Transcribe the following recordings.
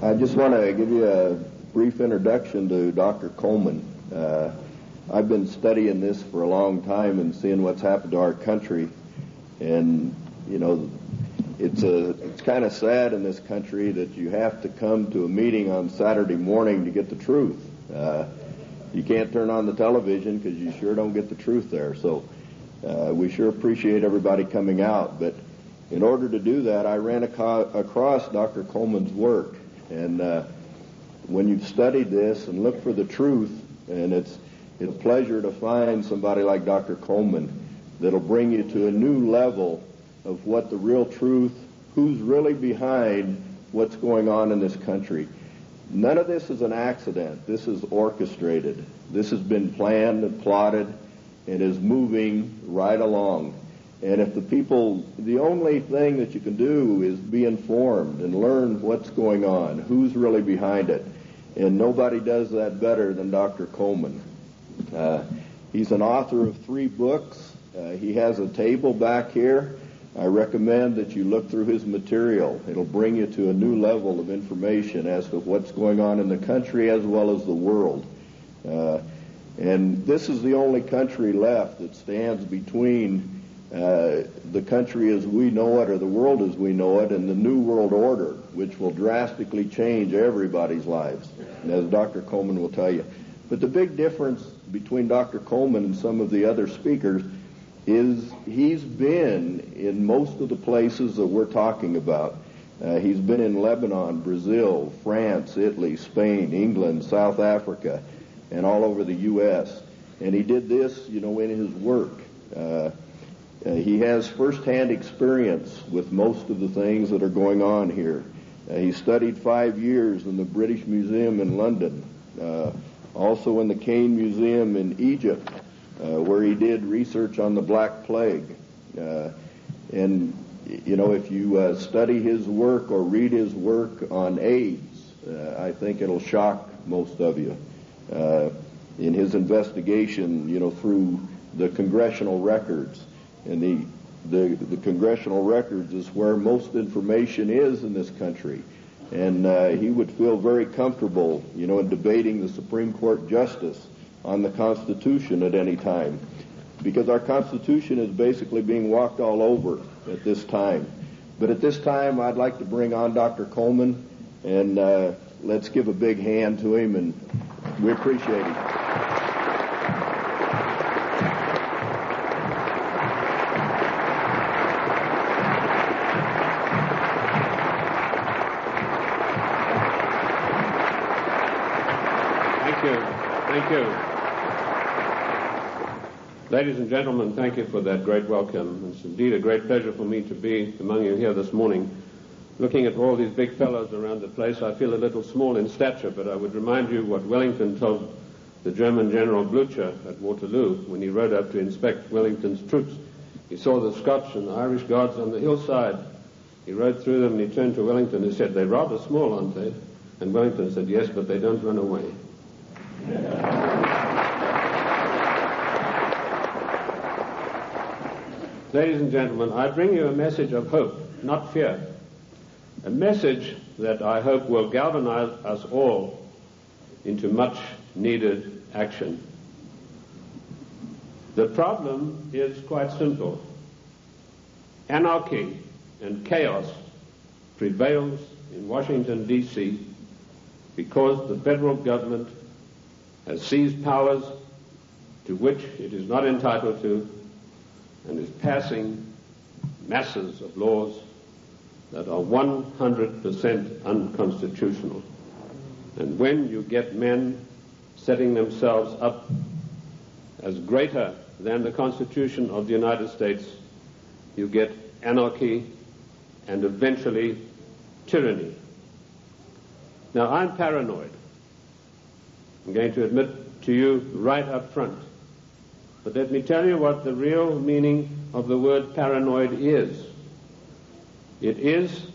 I just want to give you a brief introduction to Dr. Coleman. I've been studying this for a long time and seeing what's happened to our country, and it's kind of sad in this country that you have to come to a meeting on Saturday morning to get the truth. You can't turn on the television because you sure don't get the truth there. So we sure appreciate everybody coming out. But in order to do that, I ran across Dr. Coleman's work. And when you've studied this and looked for the truth, and it's a pleasure to find somebody like Dr. Coleman that'll bring you to a new level of what the real truth, who's really behind what's going on in this country. None of this is an accident. This is orchestrated. This has been planned and plotted and is moving right along. And if the only thing that you can do is be informed and learn what's going on, who's really behind it. And nobody does that better than Dr. Coleman. He's an author of 3 books. He has a table back here. I recommend that you look through his material. It'll bring you to a new level of information as to what's going on in the country as well as the world. And this is the only country left that stands between the country as we know it, or the world as we know it, and the New World Order, which will drastically change everybody's lives, as Dr. Coleman will tell you. But the big difference between Dr. Coleman and some of the other speakers is he's been in most of the places that we're talking about. He's been in Lebanon, Brazil, France, Italy, Spain, England, South Africa, and all over the U.S. And he did this, in his work. He has first-hand experience with most of the things that are going on here. He studied 5 years in the British Museum in London, also in the Cain Museum in Egypt, where he did research on the Black Plague. And, if you study his work or read his work on AIDS, I think it'll shock most of you. In his investigation, through the congressional records. And the congressional records is where most information is in this country. And he would feel very comfortable, in debating the Supreme Court justice on the Constitution at any time. Because our Constitution is basically being walked all over at this time. But at this time, I'd like to bring on Dr. Coleman, and let's give a big hand to him, and we appreciate him. Thank you. Ladies and gentlemen, thank you for that great welcome. It's indeed a great pleasure for me to be among you here this morning. Looking at all these big fellows around the place, I feel a little small in stature, but I would remind you what Wellington told the German General Blücher at Waterloo when he rode up to inspect Wellington's troops. He saw the Scotch and the Irish Guards on the hillside. He rode through them and he turned to Wellington and said, "They're rather small, aren't they?" And Wellington said, "Yes, but they don't run away." Ladies and gentlemen, I bring you a message of hope, not fear. A message that I hope will galvanize us all into much needed action. The problem is quite simple. Anarchy and chaos prevails in Washington, D.C. because the federal government has seized powers to which it is not entitled to and is passing masses of laws that are 100% unconstitutional. And when you get men setting themselves up as greater than the Constitution of the United States, you get anarchy and eventually tyranny. Now, I'm paranoid. I'm going to admit to you right up front. But let me tell you what the real meaning of the word paranoid is. It is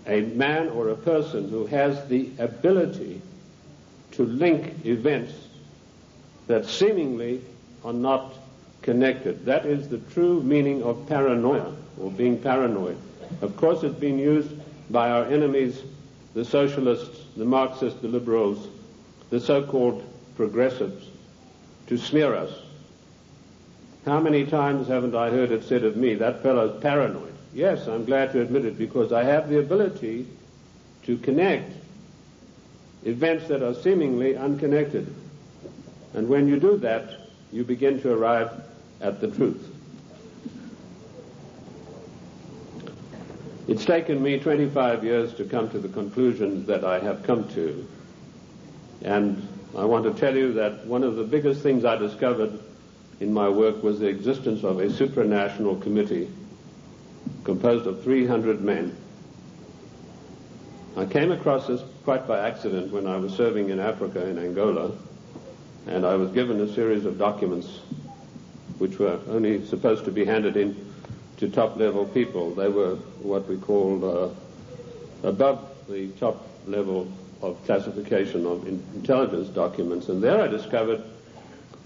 a man or a person who has the ability to link events that seemingly are not connected. That is the true meaning of paranoia, or being paranoid. Of course, it's been used by our enemies the socialists, the Marxists, the liberals, the so-called progressives, to smear us. How many times haven't I heard it said of me, that fellow's paranoid? Yes, I'm glad to admit it, because I have the ability to connect events that are seemingly unconnected. And when you do that, you begin to arrive at the truth. It's taken me 25 years to come to the conclusions that I have come to. And I want to tell you that one of the biggest things I discovered in my work was the existence of a supranational committee composed of 300 men. I came across this quite by accident when I was serving in Africa, in Angola, and I was given a series of documents which were only supposed to be handed in to top-level people. They were what we called above the top level of classification of intelligence documents. And there I discovered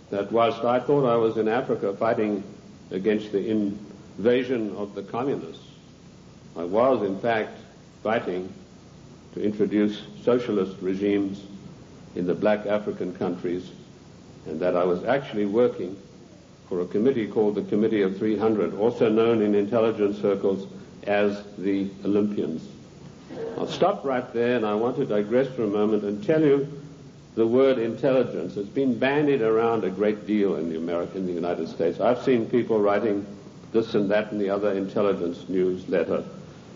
that whilst I thought I was in Africa fighting against the invasion of the communists, I was in fact fighting to introduce socialist regimes in the black African countries, and that I was actually working for a committee called the Committee of 300, also known in intelligence circles as the Olympians. I'll stop right there, and I want to digress for a moment and tell you the word intelligence has been bandied around a great deal in the United States. I've seen people writing this and that and the other intelligence newsletter.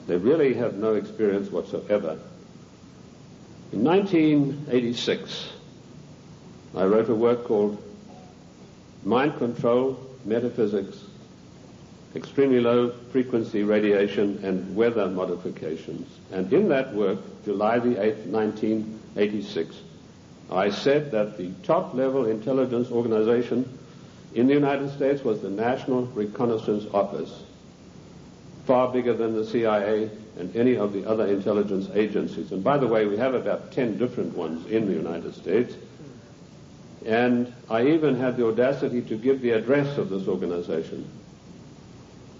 They really have no experience whatsoever. In 1986, I wrote a work called Mind Control, Metaphysics, Extremely Low Frequency Radiation, and Weather Modifications. And in that work, July the 8th, 1986, I said that the top-level intelligence organization in the United States was the National Reconnaissance Office, far bigger than the CIA and any of the other intelligence agencies. And by the way, we have about 10 different ones in the United States. And I even had the audacity to give the address of this organization.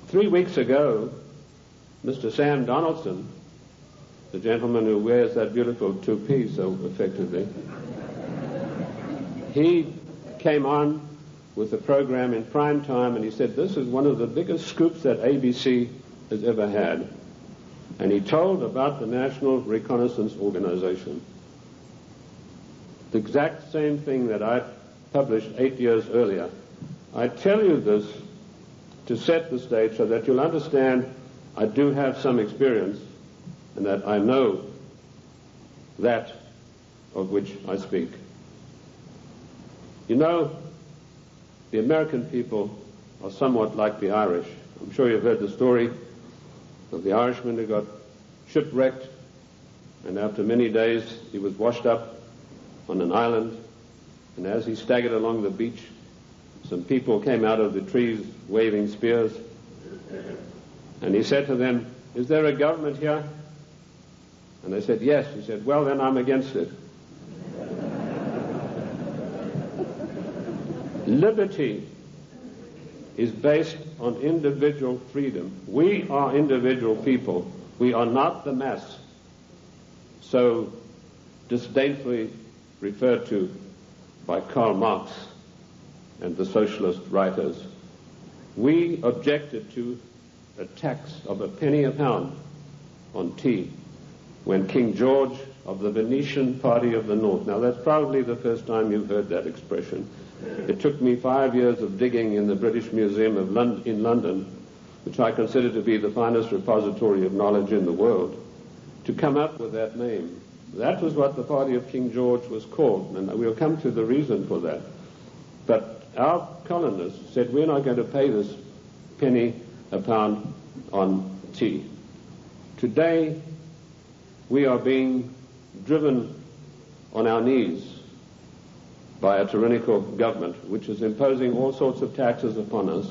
3 weeks ago, Mr. Sam Donaldson, the gentleman who wears that beautiful toupee so effectively, he came on with a program in prime time, and he said, this is one of the biggest scoops that ABC has ever had. And he told about the National Reconnaissance Organization. The exact same thing that I published 8 years earlier. I tell you this to set the stage so that you'll understand I do have some experience and that I know that of which I speak. You know, the American people are somewhat like the Irish. I'm sure you've heard the story of the Irishman who got shipwrecked, and after many days he was washed up on an island, and as he staggered along the beach, some people came out of the trees waving spears, and he said to them, is there a government here? And they said, yes. He said, well, then I'm against it. Liberty is based on individual freedom. We are individual people. We are not the mass, so disdainfully referred to by Karl Marx and the socialist writers. We objected to a tax of a penny a pound on tea when King George of the Venetian Party of the North, now that's probably the first time you've heard that expression. It took me 5 years of digging in the British Museum in London, which I consider to be the finest repository of knowledge in the world, to come up with that name. That was what the party of King George was called, and we'll come to the reason for that. But our colonists said, we're not going to pay this penny a pound on tea. Today, we are being driven on our knees by a tyrannical government, which is imposing all sorts of taxes upon us,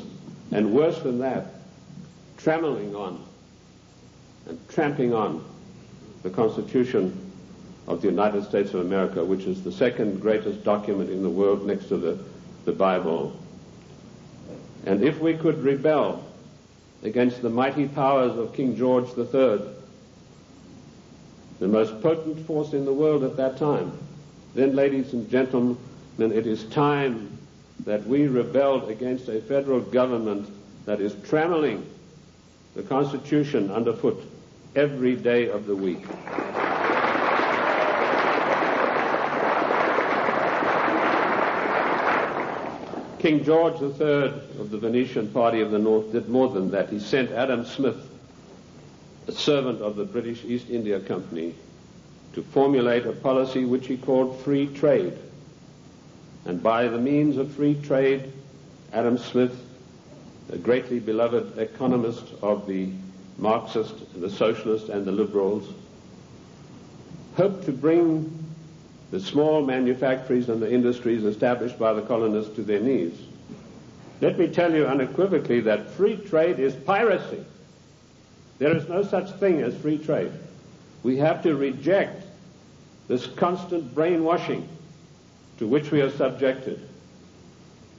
and worse than that, trammeling on and tramping on the Constitution of the United States of America, which is the second greatest document in the world next to the Bible. And if we could rebel against the mighty powers of King George III, the most potent force in the world at that time. Then, ladies and gentlemen, it is time that we rebelled against a federal government that is trammeling the Constitution underfoot every day of the week. King George III of the Venetian Party of the North did more than that. He sent Adam Smith, a servant of the British East India Company, to formulate a policy which he called free trade. And by the means of free trade, Adam Smith, a greatly beloved economist of the Marxists, the socialists, and the liberals, hoped to bring the small manufactories and the industries established by the colonists to their knees. Let me tell you unequivocally that free trade is piracy. There is no such thing as free trade. We have to reject this constant brainwashing to which we are subjected.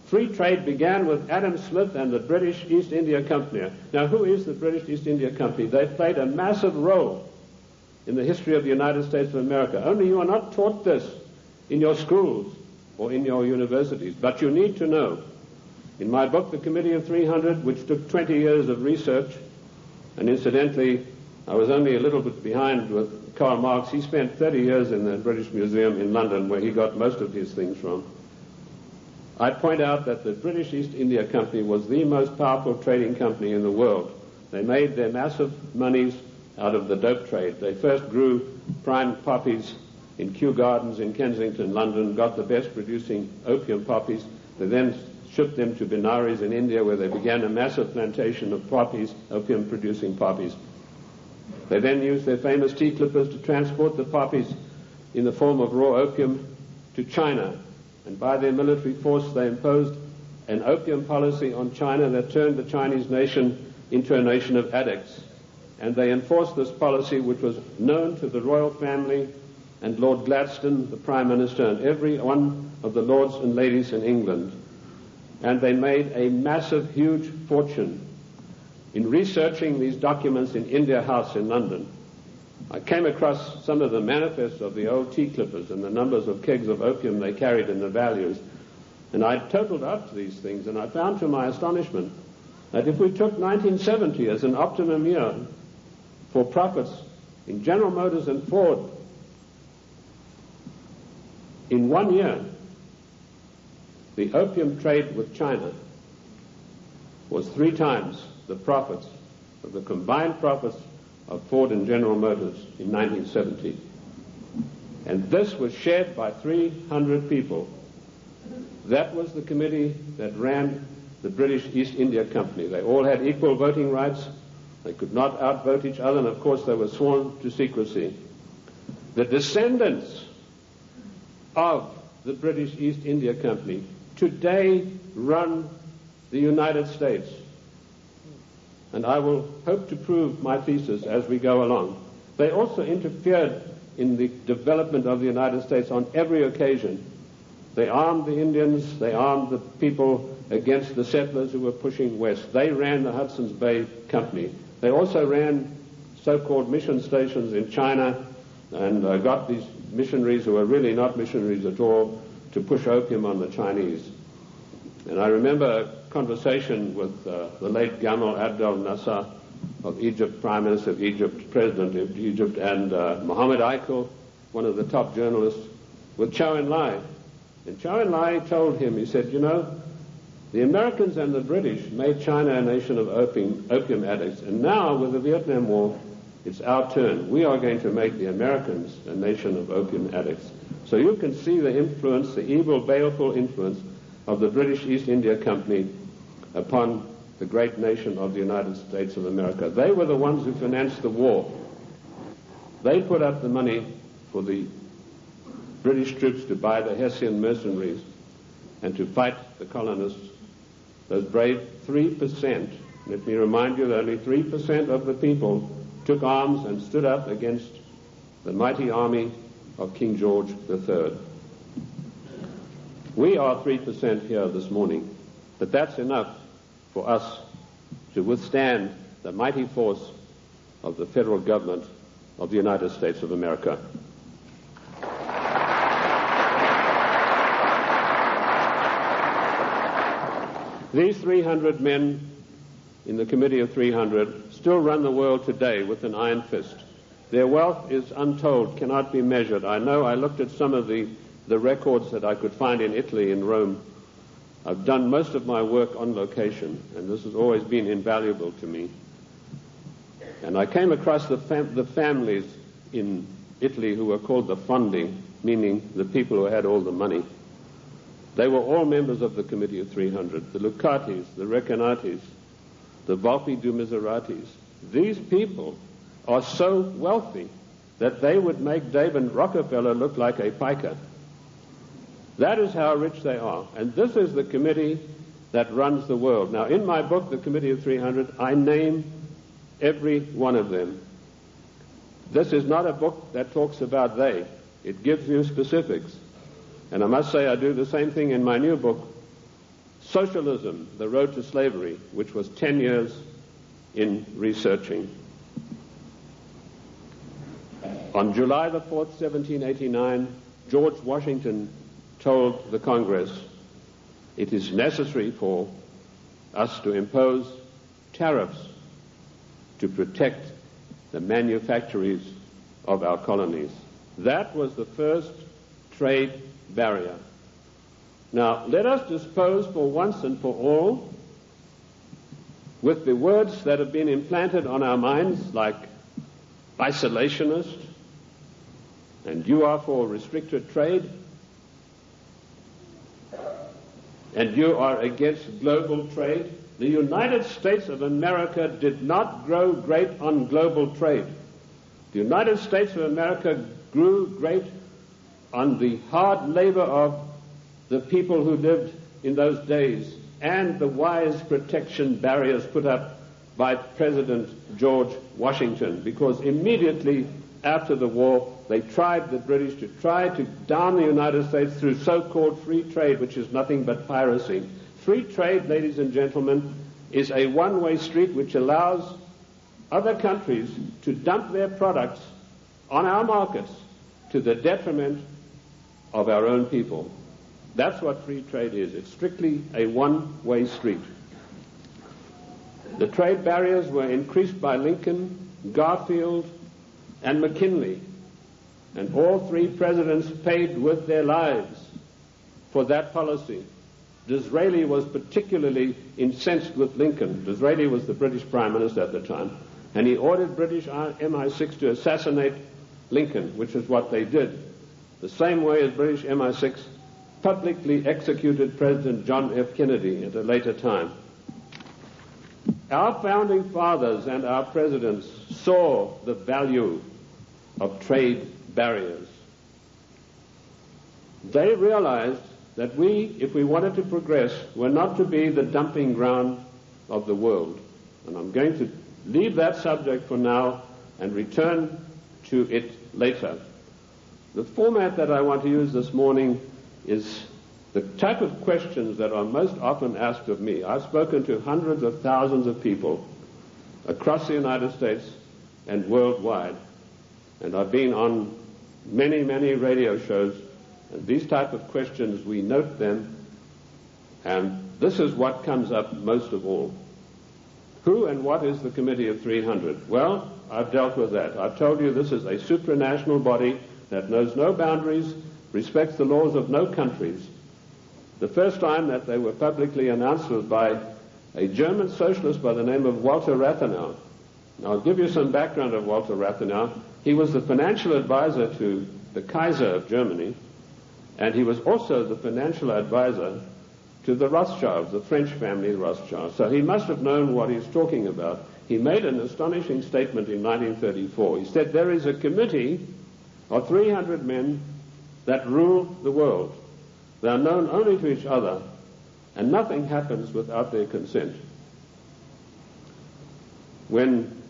Free trade began with Adam Smith and the British East India Company. Now, who is the British East India Company? They played a massive role in the history of the United States of America. Only you are not taught this in your schools or in your universities, but you need to know. In my book, The Committee of 300, which took 20 years of research, and incidentally, I was only a little bit behind with Karl Marx. He spent 30 years in the British Museum in London, where he got most of his things from. I point out that the British East India Company was the most powerful trading company in the world. They made their massive monies out of the dope trade. They first grew prime poppies in Kew Gardens in Kensington, London, got the best producing opium poppies. They then shipped them to Benares in India, where they began a massive plantation of poppies, opium-producing poppies. They then used their famous tea clippers to transport the poppies in the form of raw opium to China. And by their military force, they imposed an opium policy on China that turned the Chinese nation into a nation of addicts. And they enforced this policy, which was known to the royal family and Lord Gladstone, the Prime Minister, and every one of the lords and ladies in England. And they made a massive, huge fortune. In researching these documents in India House in London, I came across some of the manifests of the old tea clippers and the numbers of kegs of opium they carried and the values. And I totaled up these things, and I found to my astonishment that if we took 1970 as an optimum year for profits in General Motors and Ford, in 1 year, the opium trade with China was 3 times the profits of the combined profits of Ford and General Motors in 1970. And this was shared by 300 people. That was the committee that ran the British East India Company. They all had equal voting rights. They could not outvote each other, and of course they were sworn to secrecy. The descendants of the British East India Company today run the United States. And I will hope to prove my thesis as we go along. They also interfered in the development of the United States on every occasion. They armed the Indians, they armed the people against the settlers who were pushing west. They ran the Hudson's Bay Company. They also ran so-called mission stations in China and got these missionaries who were really not missionaries at all to push opium on the Chinese. And I remember a conversation with the late Gamal Abdel Nasser of Egypt, Prime Minister of Egypt, President of Egypt, and Mohammed Aikel, one of the top journalists, with Zhou Enlai. And Zhou Enlai told him, he said, you know, the Americans and the British made China a nation of opium addicts, and now with the Vietnam War, it's our turn. We are going to make the Americans a nation of opium addicts. So you can see the influence, the evil, baleful influence of the British East India Company upon the great nation of the United States of America. They were the ones who financed the war. They put up the money for the British troops to buy the Hessian mercenaries and to fight the colonists. Those brave 3%, let me remind you that only 3% of the people took arms and stood up against the mighty army of King George III. We are 3% here this morning, but that's enough for us to withstand the mighty force of the federal government of the United States of America. These 300 men in the Committee of 300 still run the world today with an iron fist. Their wealth is untold, cannot be measured. I know I looked at some of the records that I could find in Italy, in Rome. I've done most of my work on location, and this has always been invaluable to me. And I came across the families in Italy who were called the fondi, meaning the people who had all the money. They were all members of the Committee of 300, the Lucatis, the Recanatis, the Volpi du Miseratis. These people are so wealthy that they would make David Rockefeller look like a piker. That is how rich they are. And this is the committee that runs the world. Now, in my book, The Committee of 300, I name every one of them. This is not a book that talks about they. It gives you specifics. And I must say I do the same thing in my new book, Socialism, The Road to Slavery, which was 10 years in researching. On July the 4th, 1789, George Washington told the Congress, it is necessary for us to impose tariffs to protect the manufactories of our colonies. That was the first trade barrier. Now, let us dispose for once and for all with the words that have been implanted on our minds, like isolationist, and you are for restricted trade, and you are against global trade. The United States of America did not grow great on global trade. The United States of America grew great on the hard labor of the people who lived in those days and the wise protection barriers put up by President George Washington, because immediately after the war they tried, the British, to try to down the United States through so-called free trade, which is nothing but piracy. Free trade, ladies and gentlemen, is a one-way street which allows other countries to dump their products on our markets to the detriment of our own people. That's what free trade is. It's strictly a one-way street. The trade barriers were increased by Lincoln, Garfield, and McKinley, and all three presidents paid with their lives for that policy. Disraeli was particularly incensed with Lincoln. Disraeli was the British Prime Minister at the time, and he ordered British MI6 to assassinate Lincoln, which is what they did, the same way as British MI6 publicly executed President John F. Kennedy at a later time. Our founding fathers and our presidents saw the value of trade barriers. They realized that we, if we wanted to progress, were not to be the dumping ground of the world. And I'm going to leave that subject for now and return to it later. The format that I want to use this morning is the type of questions that are most often asked of me. I've spoken to hundreds of thousands of people across the United States and worldwide, and I've been on many, many radio shows, and these type of questions, we note them, and this is what comes up most of all. Who and what is the Committee of 300? Well, I've dealt with that. I've told you this is a supranational body that knows no boundaries, respects the laws of no countries. The first time that they were publicly announced was by a German socialist by the name of Walter Rathenau. Now, I'll give you some background of Walter Rathenau. He was the financial advisor to the Kaiser of Germany, and he was also the financial advisor to the Rothschilds, the French family Rothschild. So he must have known what he's talking about. He made an astonishing statement in 1934. He said, there is a committee of 300 men that rule the world. They are known only to each other, and nothing happens without their consent. When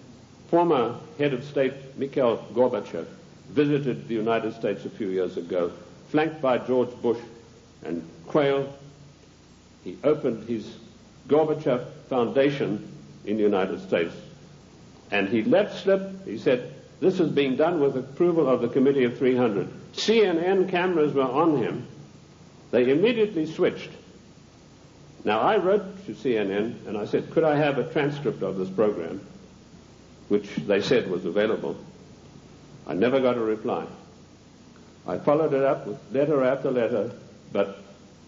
former head of state Mikhail Gorbachev visited the United States a few years ago, flanked by George Bush and Quayle, he opened his Gorbachev Foundation in the United States. And he let slip, he said, this is being done with approval of the Committee of 300. CNN cameras were on him. They immediately switched. Now, I wrote to CNN and I said, could I have a transcript of this program, which they said was available. I never got a reply. I followed it up with letter after letter, but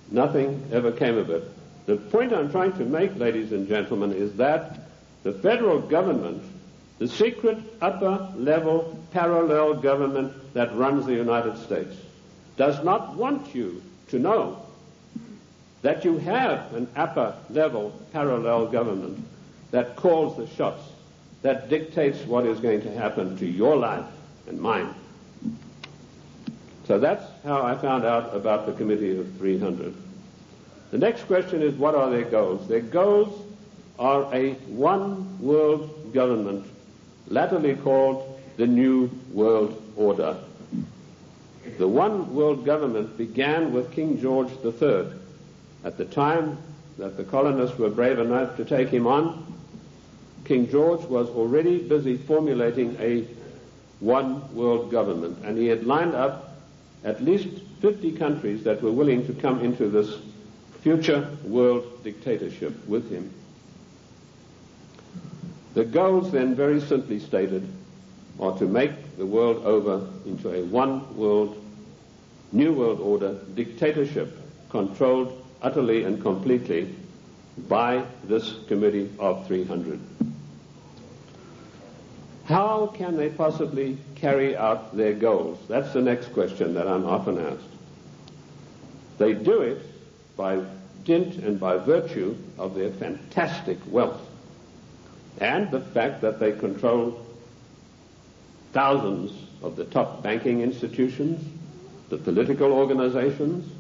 nothing ever came of it. The point I'm trying to make, ladies and gentlemen, is that the federal government, the secret upper-level parallel government that runs the United States, does not want you to know that you have an upper-level parallel government that calls the shots, that dictates what is going to happen to your life and mine. So that's how I found out about the Committee of 300. The next question is, what are their goals? Their goals are a one-world government, latterly called the New World Order. The one-world government began with King George III. At the time that the colonists were brave enough to take him on, King George was already busy formulating a one-world government, and he had lined up at least 50 countries that were willing to come into this future world dictatorship with him. The goals then, very simply stated, are to make the world over into a one-world, new world order dictatorship controlled utterly and completely by this Committee of 300. How can they possibly carry out their goals? That's the next question that I'm often asked. They do it by dint and by virtue of their fantastic wealth and the fact that they control thousands of the top banking institutions, the political organizations,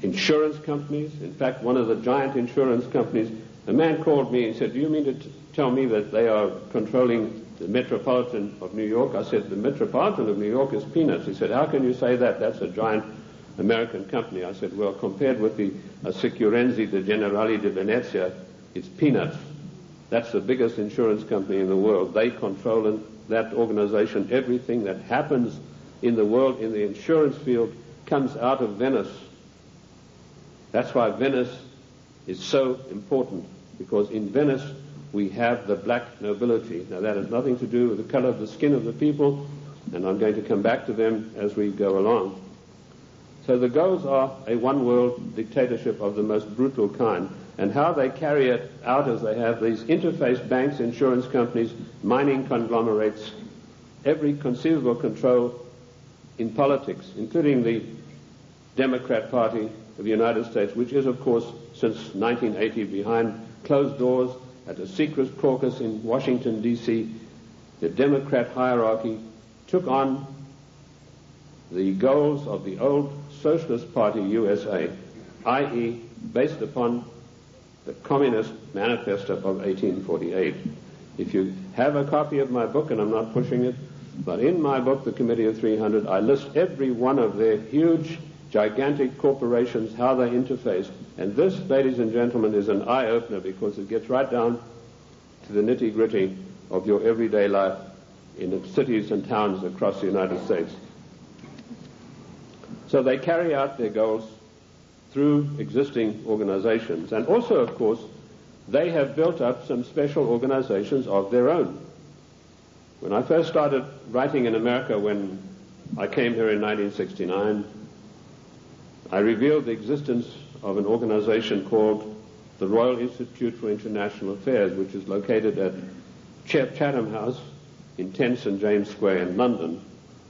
insurance companies. In fact, one of the giant insurance companies, a man called me and said, do you mean to tell me that they are controlling the Metropolitan of New York? I said, the Metropolitan of New York is peanuts. He said, how can you say that? That's a giant American company. I said, well, compared with the Assicurenzi de Generali de Venezia, it's peanuts. That's the biggest insurance company in the world. They control in that organization everything that happens in the world in the insurance field comes out of Venice. That's why Venice is so important, because in Venice we have the black nobility. Now that has nothing to do with the color of the skin of the people, and I'm going to come back to them as we go along. So the goals are a one-world dictatorship of the most brutal kind, and how they carry it out is they have these interface banks, insurance companies, mining conglomerates, every conceivable control in politics, including the Democrat Party of the United States, which is, of course, since 1980 behind closed doors at a secret caucus in Washington, D.C. The Democrat hierarchy took on the goals of the old Socialist Party USA, i.e., based upon the Communist Manifesto of 1848. If you have a copy of my book, and I'm not pushing it, but in my book, The Committee of 300, I list every one of their huge, gigantic corporations, how they interface. And this, ladies and gentlemen, is an eye-opener, because it gets right down to the nitty-gritty of your everyday life in the cities and towns across the United States. So they carry out their goals through existing organizations. And also, of course, they have built up some special organizations of their own. When I first started writing in America, when I came here in 1969, I revealed the existence of an organization called the Royal Institute for International Affairs, which is located at Chatham House in 10 St. James Square in London.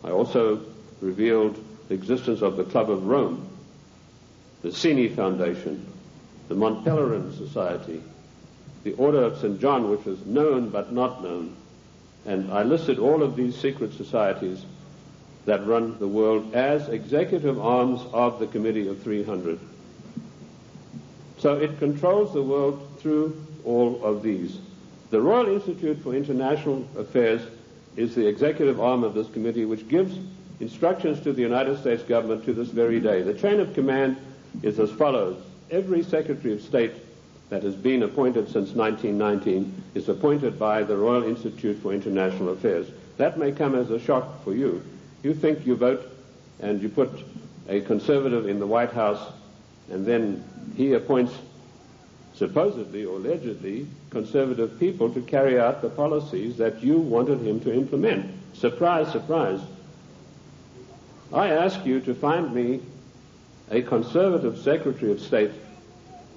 I also revealed the existence of the Club of Rome, the Cini Foundation, the Mont Pelerin Society, the Order of St. John, which was known but not known. And I listed all of these secret societies that run the world as executive arms of the Committee of 300. So it controls the world through all of these. The Royal Institute for International Affairs is the executive arm of this committee, which gives instructions to the United States government to this very day. The chain of command is as follows. Every Secretary of State that has been appointed since 1919 is appointed by the Royal Institute for International Affairs. That may come as a shock for you. You think you vote and you put a conservative in the White House, and then he appoints supposedly or allegedly conservative people to carry out the policies that you wanted him to implement. Surprise, surprise. I ask you to find me a conservative Secretary of State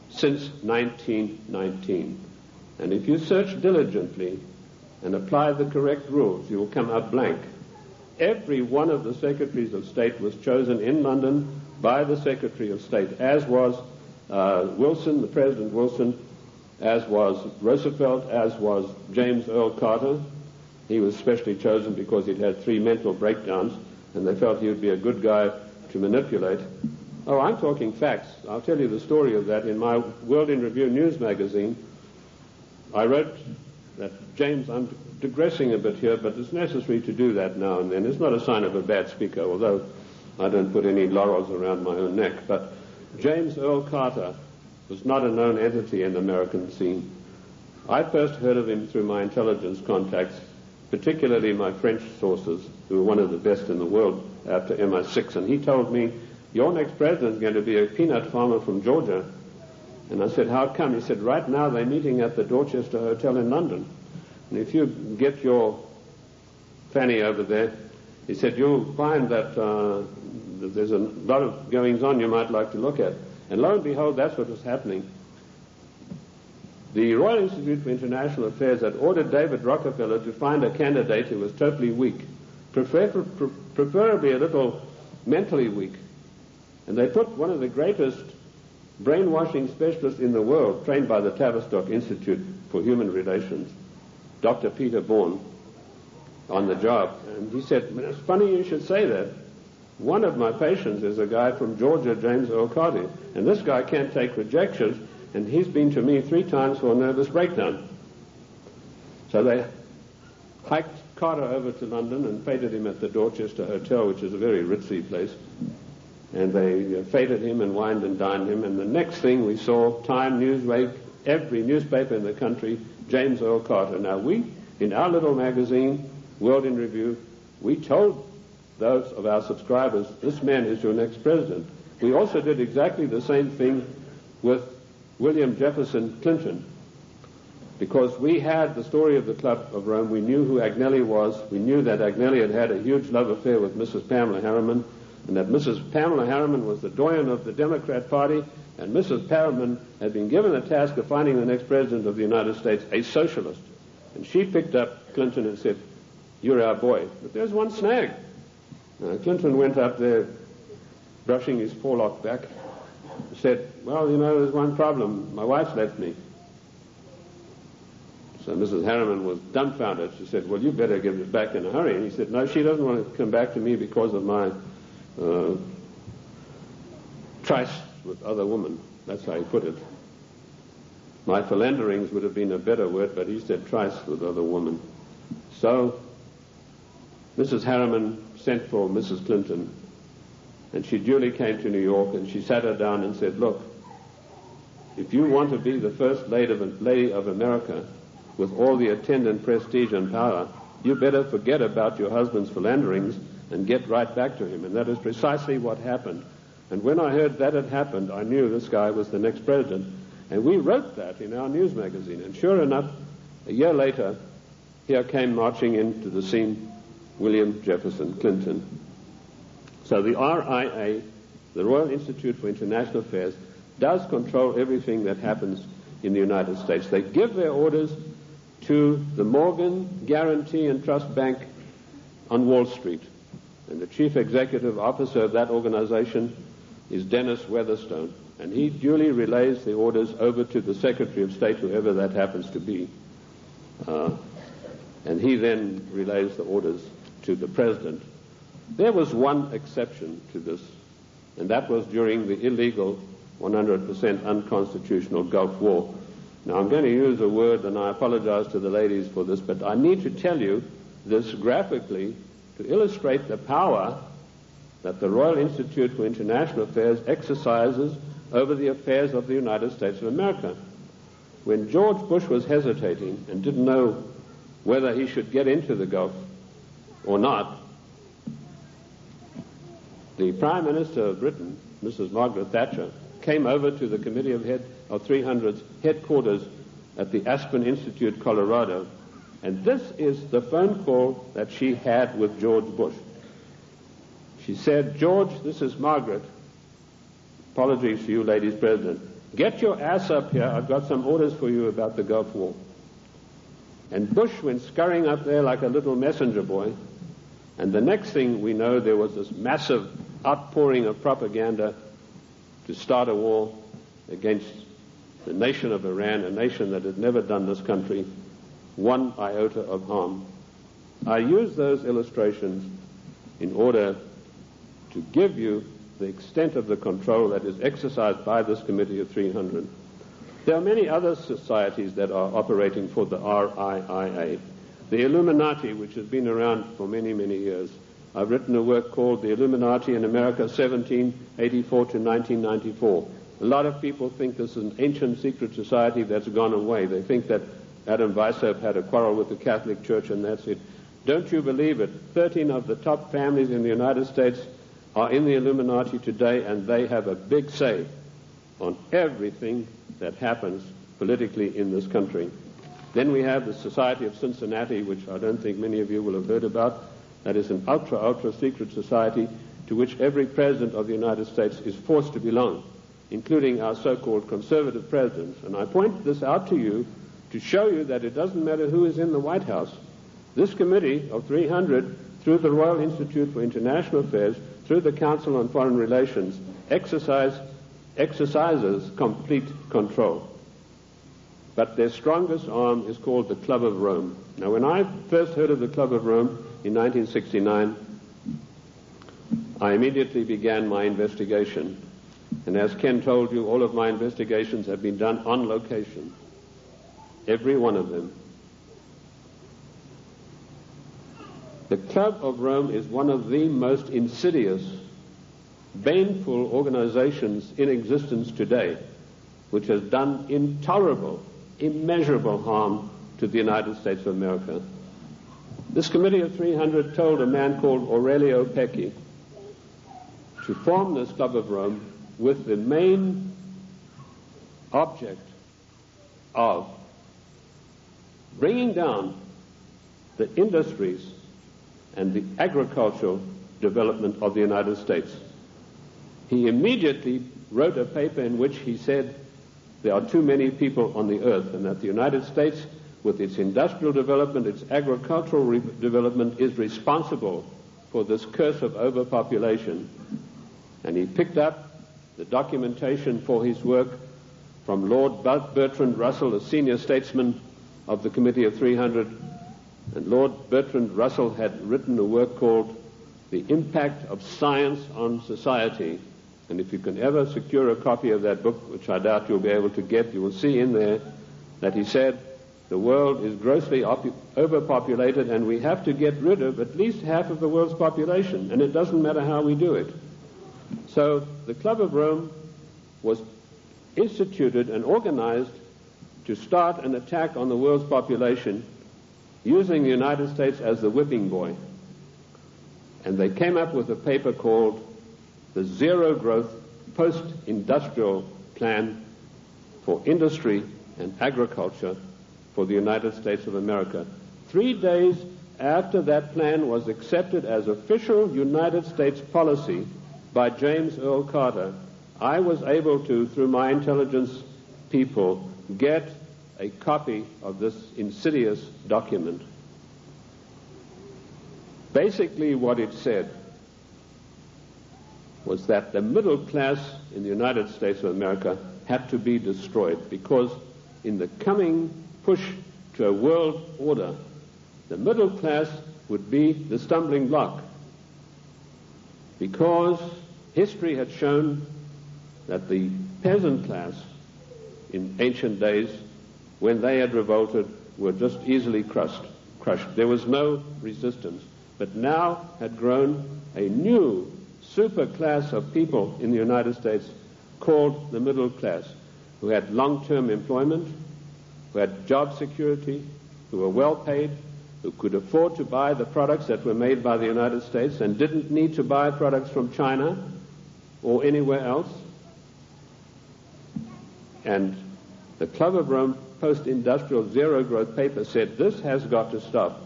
since 1919. And if you search diligently and apply the correct rules, you will come out blank. Every one of the Secretaries of State was chosen in London by the Secretary of State, as was Wilson, the President Wilson, as was Roosevelt, as was James Earl Carter. He was specially chosen because he'd had 3 mental breakdowns, and they felt he would be a good guy to manipulate. Oh, I'm talking facts. I'll tell you the story of that. In my World in Review news magazine, I wrote that, James, I'm digressing a bit here, but it's necessary to do that now and then. It's not a sign of a bad speaker, although I don't put any laurels around my own neck. But James Earl Carter was not a known entity in the American scene. I first heard of him through my intelligence contacts, particularly my French sources, who were one of the best in the world after MI6, and he told me, your next president is going to be a peanut farmer from Georgia. And I said, how come? He said, right now they're meeting at the Dorchester Hotel in London. And if you get your fanny over there, he said, you'll find that there's a lot of goings on you might like to look at. And lo and behold, that's what was happening. The Royal Institute for International Affairs had ordered David Rockefeller to find a candidate who was totally weak, preferably a little mentally weak. And they put one of the greatest brainwashing specialists in the world, trained by the Tavistock Institute for Human Relations, Dr. Peter Bourne, on the job. And he said, it's funny you should say that. One of my patients is a guy from Georgia, James Earl Carter, and this guy can't take rejections, and he's been to me 3 times for a nervous breakdown. So they hiked Carter over to London and feted him at the Dorchester Hotel, which is a very ritzy place. And they feted him and wined and dined him. And the next thing we saw, Time, Newsweek, every newspaper in the country, James Earl Carter. Now we, in our little magazine, World in Review, we told those of our subscribers, this man is your next president. We also did exactly the same thing with William Jefferson Clinton, because we had the story of the Club of Rome. We knew who Agnelli was. We knew that Agnelli had had a huge love affair with Mrs. Pamela Harriman, and that Mrs. Pamela Harriman was the doyen of the Democrat Party, and Mrs. Harriman had been given the task of finding the next president of the United States, a socialist. And she picked up Clinton and said, you're our boy. But there's one snag. Clinton went up there, brushing his forelock back, said, well, there's one problem. My wife's left me. So Mrs. Harriman was dumbfounded. She said, well, you better give it back in a hurry. And he said, no, she doesn't want to come back to me because of my tryst with other women. That's how he put it. My philanderings would have been a better word, but he said tryst with other women. So Mrs. Harriman sent for Mrs. Clinton, and she duly came to New York, and she sat her down and said, look, if you want to be the first lady of America with all the attendant prestige and power, you better forget about your husband's philanderings and get right back to him. And that is precisely what happened. And when I heard that had happened, I knew this guy was the next president. And we wrote that in our news magazine. And sure enough, a year later, here came marching into the scene William Jefferson Clinton. So the RIA, the Royal Institute for International Affairs, does control everything that happens in the United States. They give their orders to the Morgan Guarantee and Trust Bank on Wall Street. And the chief executive officer of that organization is Dennis Weatherstone. And he duly relays the orders over to the Secretary of State, whoever that happens to be. And he then relays the orders to the President. There was one exception to this, and that was during the illegal, 100% unconstitutional Gulf War. Now, I'm going to use a word, and I apologize to the ladies for this, but I need to tell you this graphically to illustrate the power that the Royal Institute for International Affairs exercises over the affairs of the United States of America. when George Bush was hesitating and didn't know whether he should get into the Gulf or not, the Prime Minister of Britain, Mrs. Margaret Thatcher, came over to the Committee of 300's headquarters at the Aspen Institute, Colorado, and this is the phone call that she had with George Bush. She said, "George, this is Margaret. Apologies to you, ladies president. Get your ass up here. I've got some orders for you about the Gulf War." And Bush went scurrying up there like a little messenger boy. And the next thing we know, there was this massive outpouring of propaganda to start a war against the nation of Iran, a nation that had never done this country one iota of harm. I use those illustrations in order to give you the extent of the control that is exercised by this Committee of 300. There are many other societies that are operating for the RIIA. The Illuminati, which has been around for many, many years. I've written a work called The Illuminati in America, 1784 to 1994. A lot of people think this is an ancient secret society that's gone away. They think that Adam Weishaupt had a quarrel with the Catholic Church and that's it. Don't you believe it? 13 of the top families in the United States are in the Illuminati today, and they have a big say on everything that happens politically in this country. Then we have the Society of Cincinnati, which I don't think many of you will have heard about. That is an ultra secret society to which every president of the United States is forced to belong, including our so-called conservative presidents. And I point this out to you to show you that it doesn't matter who is in the White House. This Committee of 300, through the Royal Institute for International Affairs, through the Council on Foreign Relations, exercises complete control. But their strongest arm is called the Club of Rome. Now, when I first heard of the Club of Rome in 1969, I immediately began my investigation. And as Ken told you, all of my investigations have been done on location. Every one of them. The Club of Rome is one of the most insidious, baneful organizations in existence today, which has done intolerable, immeasurable harm to the United States of America. This Committee of 300 told a man called Aurelio Pecci to form this Club of Rome with the main object of bringing down the industries and the agricultural development of the United States. He immediately wrote a paper in which he said there are too many people on the earth and that the United States, with its industrial development, its agricultural development, is responsible for this curse of overpopulation. And he picked up the documentation for his work from Lord Bertrand Russell, a senior statesman of the Committee of 300. And Lord Bertrand Russell had written a work called The Impact of Science on Society. And if you can ever secure a copy of that book, which I doubt you'll be able to get, you will see in there that he said the world is grossly overpopulated and we have to get rid of at least half of the world's population, and it doesn't matter how we do it. So the Club of Rome was instituted and organized to start an attack on the world's population using the United States as the whipping boy. And they came up with a paper called the Zero Growth Post-Industrial Plan for Industry and Agriculture for the United States of America. 3 days after that plan was accepted as official United States policy by James Earl Carter, I was able to, through my intelligence people, get a copy of this insidious document. Basically what it said was that the middle class in the United States of America had to be destroyed because in the coming push to a world order, the middle class would be the stumbling block, because history had shown that the peasant class in ancient days, when they had revolted, were just easily crushed. There was no resistance. But now had grown a new super class of people in the United States called the middle class, who had long-term employment, who had job security, who were well paid, who could afford to buy the products that were made by the United States and didn't need to buy products from China or anywhere else. And the Club of Rome post-industrial zero-growth paper said, this has got to stop.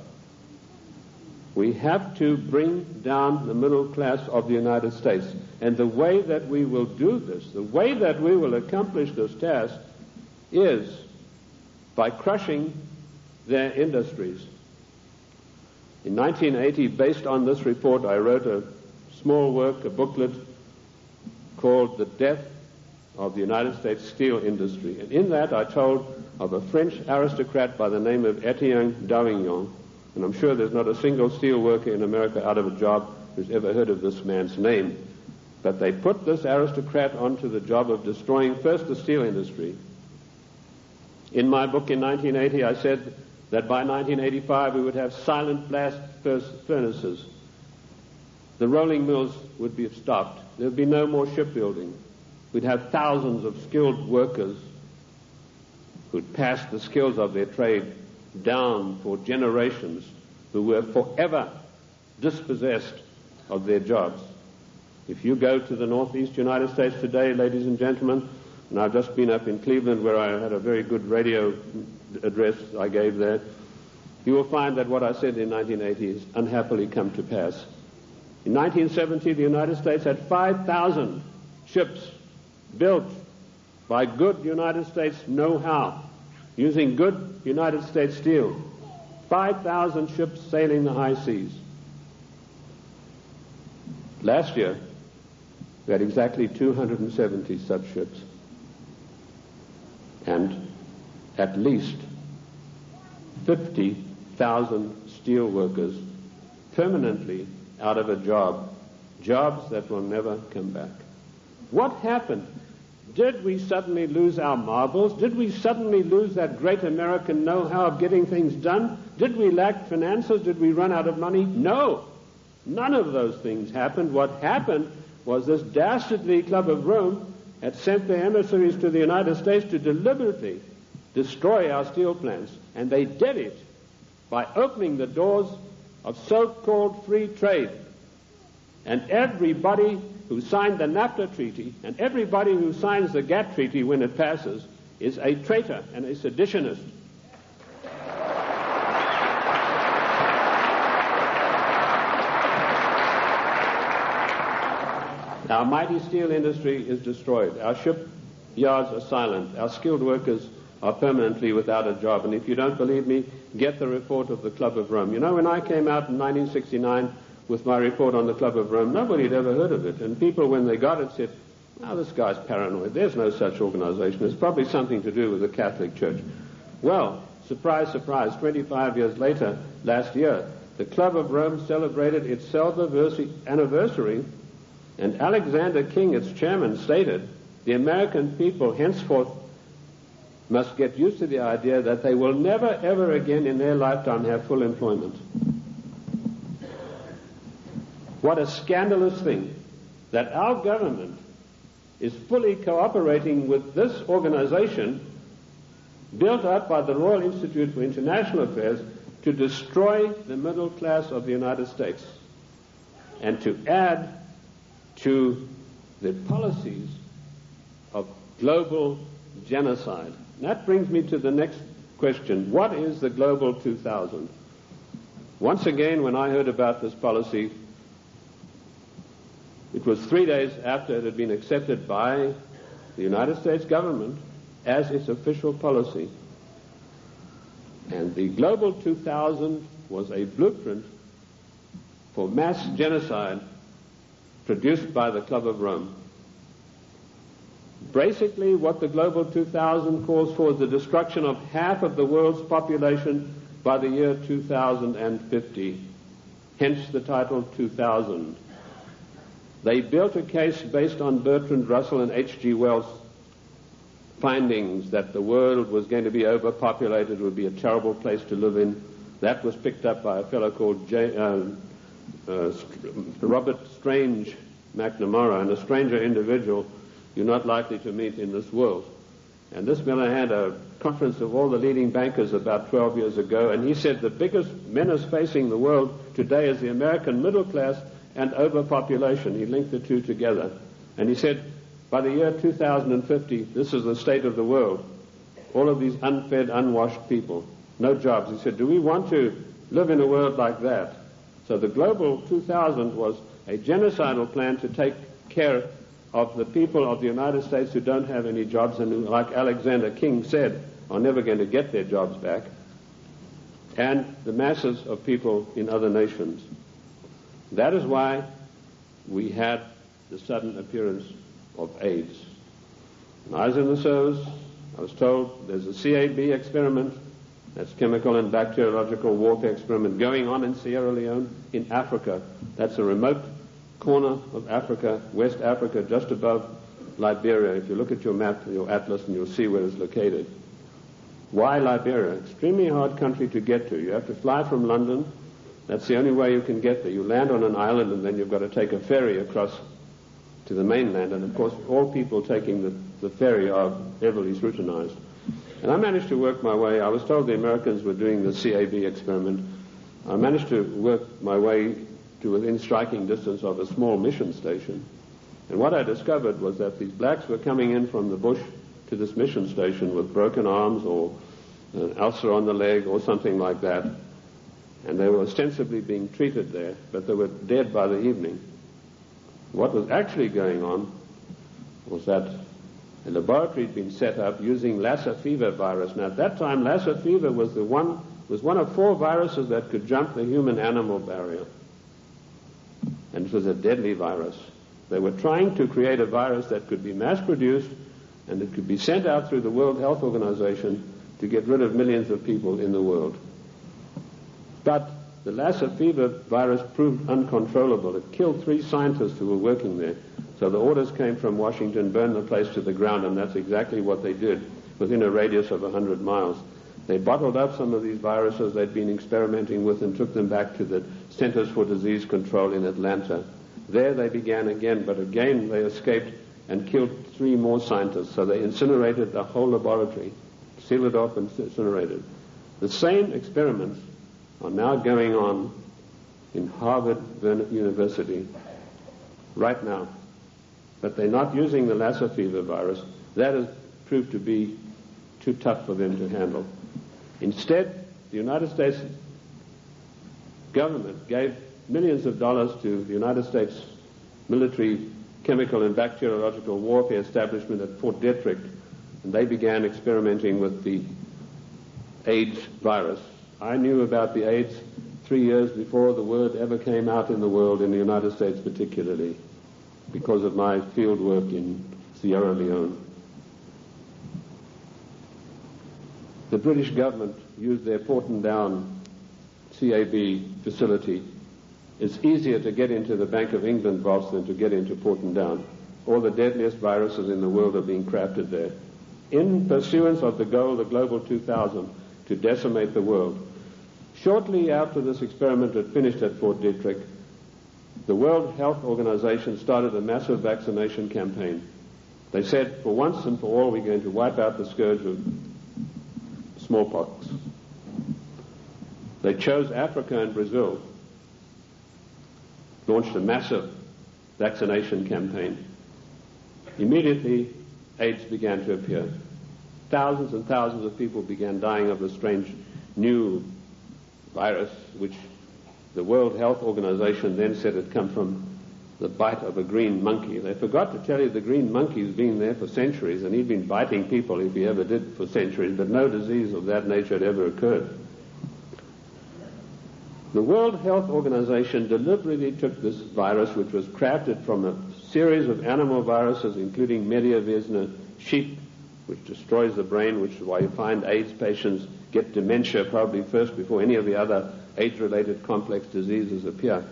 We have to bring down the middle class of the United States. And the way that we will do this, the way that we will accomplish this task, is by crushing their industries. In 1980, based on this report, I wrote a small work, a booklet, called The Death of the United States Steel Industry. And in that I told of a French aristocrat by the name of Etienne d'Avignon, and I'm sure there's not a single steel worker in America out of a job who's ever heard of this man's name. But they put this aristocrat onto the job of destroying first the steel industry. In my book in 1980, I said that by 1985 we would have silent blast furnaces. The rolling mills would be stopped. There would be no more shipbuilding. We'd have thousands of skilled workers who'd passed the skills of their trade down for generations, who were forever dispossessed of their jobs. If you go to the northeast United States today, ladies and gentlemen, and I've just been up in Cleveland where I had a very good radio address I gave there, you will find that what I said in 1980 has unhappily come to pass. In 1970, the United States had 5,000 ships built by good United States know-how, using good United States steel. 5,000 ships sailing the high seas. Last year, we had exactly 270 such ships, and at least 50,000 steel workers permanently out of a job, jobs that will never come back. What happened? Did we suddenly lose our marbles? Did we suddenly lose that great American know-how of getting things done? Did we lack finances? Did we run out of money? No. None of those things happened. What happened was this dastardly Club of Rome had sent their emissaries to the United States to deliberately destroy our steel plants. And they did it by opening the doors of so-called free trade. And everybody who signed the NAFTA treaty and everybody who signs the GATT treaty when it passes is a traitor and a seditionist. Our mighty steel industry is destroyed. Our shipyards are silent. Our skilled workers are permanently without a job. And if you don't believe me, get the report of the Club of Rome. You know, when I came out in 1969 with my report on the Club of Rome, nobody had ever heard of it. And people, when they got it, said, "Oh, this guy's paranoid. There's no such organization. It's probably something to do with the Catholic Church." Well, surprise, surprise, 25 years later, last year, the Club of Rome celebrated its anniversary, and Alexander King, its chairman, stated, the American people henceforth must get used to the idea that they will never, ever again in their lifetime have full employment. What a scandalous thing that our government is fully cooperating with this organization built up by the Royal Institute for International Affairs to destroy the middle class of the United States and to add to the policies of global genocide. And that brings me to the next question. What is the Global 2000? Once again, when I heard about this policy, it was 3 days after it had been accepted by the United States government as its official policy. And the Global 2000 was a blueprint for mass genocide produced by the Club of Rome. Basically, what the Global 2000 calls for is the destruction of half of the world's population by the year 2050. Hence the title 2000. They built a case based on Bertrand Russell and H.G. Wells' findings that the world was going to be overpopulated, would be a terrible place to live in. That was picked up by a fellow called Robert Strange McNamara, and a stranger individual you're not likely to meet in this world. And this Miller had a conference of all the leading bankers about 12 years ago, and he said the biggest menace facing the world today is the American middle class and overpopulation. He linked the two together. And he said, by the year 2050, this is the state of the world. All of these unfed, unwashed people, no jobs. He said, do we want to live in a world like that? So the Global 2000 was a genocidal plan to take care of the people of the United States who don't have any jobs and who, like Alexander King said, are never going to get their jobs back, and the masses of people in other nations. That is why we had the sudden appearance of AIDS. When I was in the service, I was told there's a CAB experiment, that's chemical and bacteriological warfare experiment, going on in Sierra Leone, in Africa. That's a remote corner of Africa, West Africa, just above Liberia. If you look at your map, your atlas, and you'll see where it's located. Why Liberia? Extremely hard country to get to. You have to fly from London. That's the only way you can get there. You land on an island, and then you've got to take a ferry across to the mainland. And, of course, all people taking the ferry are heavily scrutinized. And I managed to work my way. I was told the Americans were doing the CAB experiment. I managed to work my way to within striking distance of a small mission station. And what I discovered was that these blacks were coming in from the bush to this mission station with broken arms or an ulcer on the leg or something like that. And they were ostensibly being treated there, but they were dead by the evening. What was actually going on was that a laboratory had been set up using Lassa fever virus. Now, at that time, Lassa fever was one of 4 viruses that could jump the human-animal barrier. And it was a deadly virus. They were trying to create a virus that could be mass-produced and it could be sent out through the World Health Organization to get rid of millions of people in the world. But the Lassa fever virus proved uncontrollable. It killed 3 scientists who were working there. So the orders came from Washington, burn the place to the ground, and that's exactly what they did within a radius of 100 miles. They bottled up some of these viruses they'd been experimenting with and took them back to the Centers for Disease Control in Atlanta. There they began again, but again they escaped and killed 3 more scientists. So they incinerated the whole laboratory, sealed it off and incinerated. The same experiments are now going on in Harvard University right now. But they're not using the Lassa fever virus. That has proved to be too tough for them to handle. Instead, the United States government gave millions of dollars to the United States military chemical and bacteriological warfare establishment at Fort Detrick, and they began experimenting with the AIDS virus. I knew about the AIDS 3 years before the word ever came out in the world, in the United States particularly, because of my field work in Sierra Leone. The British government used their Porton Down CAB facility. It's easier to get into the Bank of England vaults than to get into Porton Down. All the deadliest viruses in the world are being crafted there, in pursuance of the goal, the Global 2000, to decimate the world. Shortly after this experiment had finished at Fort Detrick, the World Health Organization started a massive vaccination campaign. They said, for once and for all, we're going to wipe out the scourge of smallpox. They chose Africa and Brazil, launched a massive vaccination campaign. Immediately, AIDS began to appear. Thousands and thousands of people began dying of the strange new virus, which the World Health Organization then said had come from the bite of a green monkey. They forgot to tell you the green monkey's been there for centuries, and he'd been biting people, if he ever did, for centuries, but no disease of that nature had ever occurred. The World Health Organization deliberately took this virus, which was crafted from a series of animal viruses, including Mediavirus sheep, which destroys the brain, which is why you find AIDS patients get dementia probably first before any of the other AIDS-related complex diseases appear.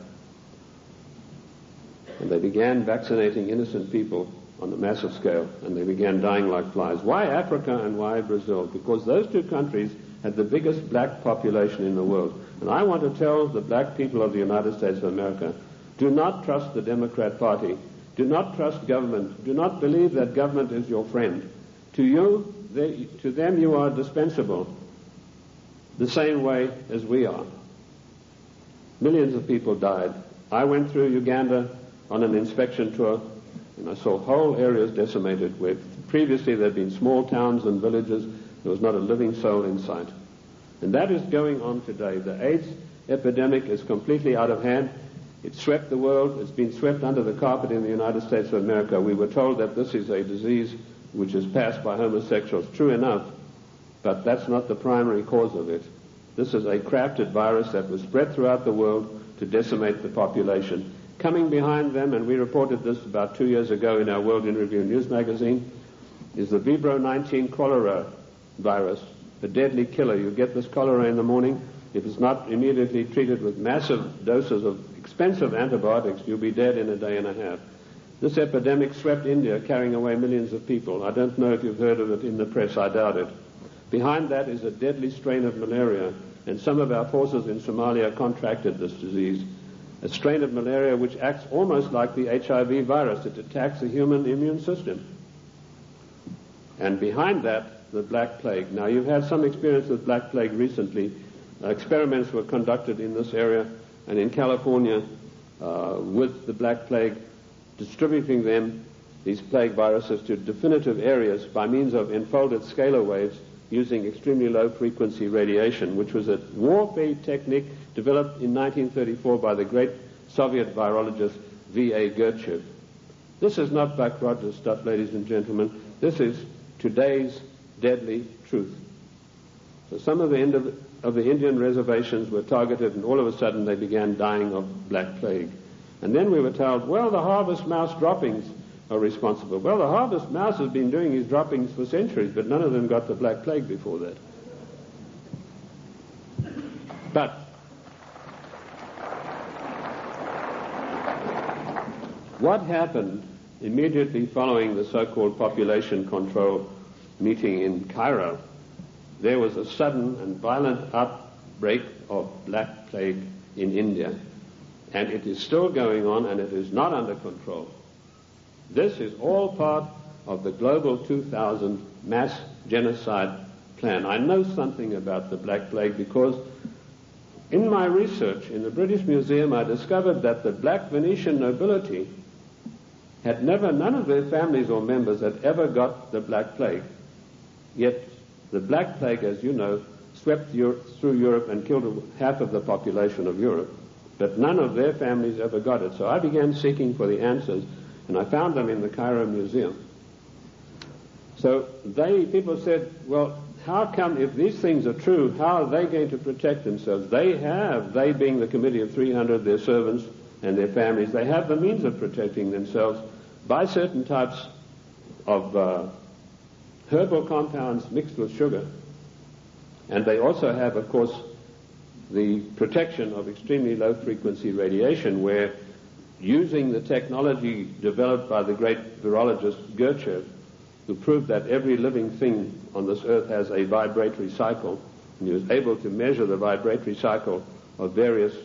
And they began vaccinating innocent people on a massive scale, and they began dying like flies. Why Africa and why Brazil? Because those 2 countries had the biggest black population in the world. And I want to tell the black people of the United States of America, do not trust the Democrat Party. Do not trust government. Do not believe that government is your friend. To them you are dispensable, the same way as we are. Millions of people died. I went through Uganda on an inspection tour, and I saw whole areas decimated where previously there had been small towns and villages. There was not a living soul in sight. And that is going on today. The AIDS epidemic is completely out of hand. It swept the world. It's been swept under the carpet in the United States of America. We were told that this is a disease which is passed by homosexuals. True enough, but that's not the primary cause of it. This is a crafted virus that was spread throughout the world to decimate the population. Coming behind them, and we reported this about 2 years ago in our World in Review news magazine, is the Vibro 19 cholera virus, a deadly killer. You get this cholera in the morning. If it's not immediately treated with massive doses of expensive antibiotics, you'll be dead in a day and a half. This epidemic swept India, carrying away millions of people. I don't know if you've heard of it in the press. I doubt it. Behind that is a deadly strain of malaria, and some of our forces in Somalia contracted this disease, a strain of malaria which acts almost like the HIV virus. It attacks the human immune system. And behind that, the Black Plague. Now, you've had some experience with Black Plague recently. Experiments were conducted in this area and in California with the Black Plague, distributing them, these plague viruses, to definitive areas by means of enfolded scalar waves using extremely low frequency radiation, which was a warfare technique developed in 1934 by the great Soviet virologist V.A. Gertchev. This is not Buck Rogers stuff, ladies and gentlemen. This is today's deadly truth. So some of the Indian reservations were targeted, and all of a sudden they began dying of Black Plague. And then we were told, well, the harvest mouse droppings are responsible. Well, the harvest mouse has been doing his droppings for centuries, but none of them got the Black Plague before that. But what happened immediately following the so-called population control meeting in Cairo? There was a sudden and violent outbreak of Black Plague in India. And it is still going on, and it is not under control. This is all part of the Global 2000 mass genocide plan. I know something about the Black Plague because in my research in the British Museum, I discovered that the black Venetian nobility had none of their families or members had ever got the Black Plague. Yet the Black Plague, as you know, swept through Europe and killed half of the population of Europe. But none of their families ever got it. So I began seeking for the answers, and I found them in the Cairo Museum. So people said, well, how come, if these things are true, how are they going to protect themselves? They being the Committee of 300, their servants and their families, they have the means of protecting themselves by certain types of herbal compounds mixed with sugar. And they also have, of course, the protection of extremely low-frequency radiation, where using the technology developed by the great virologist Gertchev, who proved that every living thing on this earth has a vibratory cycle, and he was able to measure the vibratory cycle of various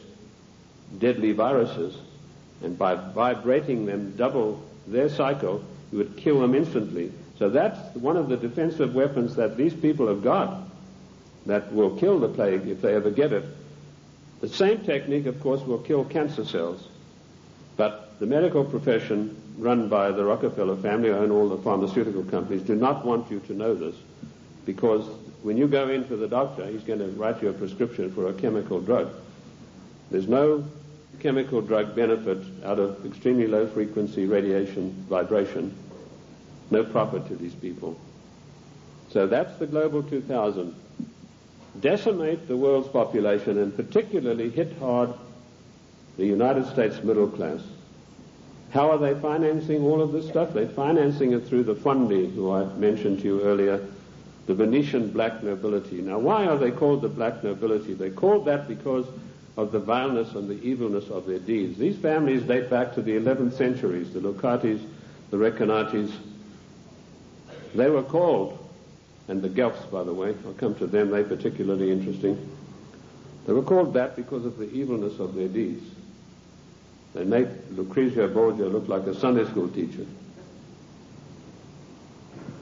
deadly viruses, and by vibrating them double their cycle, he would kill them instantly. So that's one of the defensive weapons that these people have got that will kill the plague if they ever get it. The same technique, of course, will kill cancer cells. But the medical profession, run by the Rockefeller family and all the pharmaceutical companies, do not want you to know this, because when you go into the doctor, he's going to write you a prescription for a chemical drug. There's no chemical drug benefit out of extremely low-frequency radiation vibration. No profit to these people. So that's the Global 2000. Decimate the world's population and particularly hit hard the United States middle class. How are they financing all of this stuff? They're financing it through the Fondi, who I mentioned to you earlier, the Venetian black nobility. Now, why are they called the black nobility? They're called that because of the vileness and the evilness of their deeds. These families date back to the 11th centuries, the Locatis, the Recanati. They were called, and the Guelphs, by the way, I'll come to them, they're particularly interesting. They were called that because of the evilness of their deeds. They make Lucrezia Borgia look like a Sunday school teacher.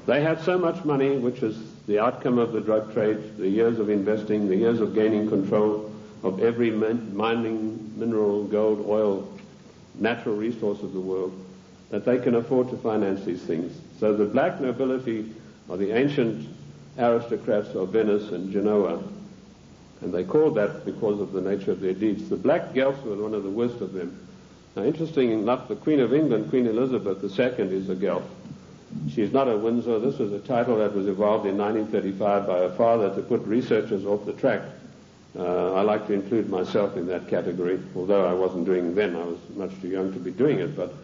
They had so much money, which is the outcome of the drug trade, the years of investing, the years of gaining control of every mining, mineral, gold, oil, natural resource of the world, that they can afford to finance these things. So the black nobility are the ancient aristocrats of Venice and Genoa, and they called that because of the nature of their deeds. The black Guelphs were one of the worst of them. Now, interesting enough, the Queen of England, Queen Elizabeth II, is a Guelph. She's not a Windsor. This was a title that was evolved in 1935 by her father to put researchers off the track. I like to include myself in that category, although I wasn't doing it then. I was much too young to be doing it, but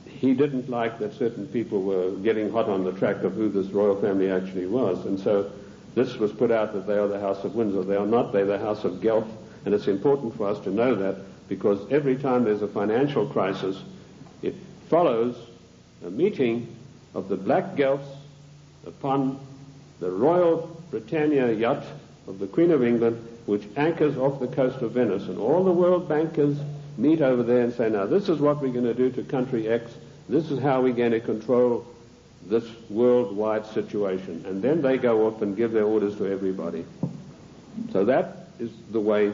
he didn't like that certain people were getting hot on the track of who this royal family actually was, and so this was put out that they are the House of Windsor. They are not. They're the House of Guelph, and it's important for us to know that, because every time there's a financial crisis, it follows a meeting of the black Guelphs upon the Royal Britannia yacht of the Queen of England, which anchors off the coast of Venice, and all the world bankers meet over there and say, now this is what we're going to do to country X, this is how we're going to control this worldwide situation, and then they go off and give their orders to everybody. So that is the way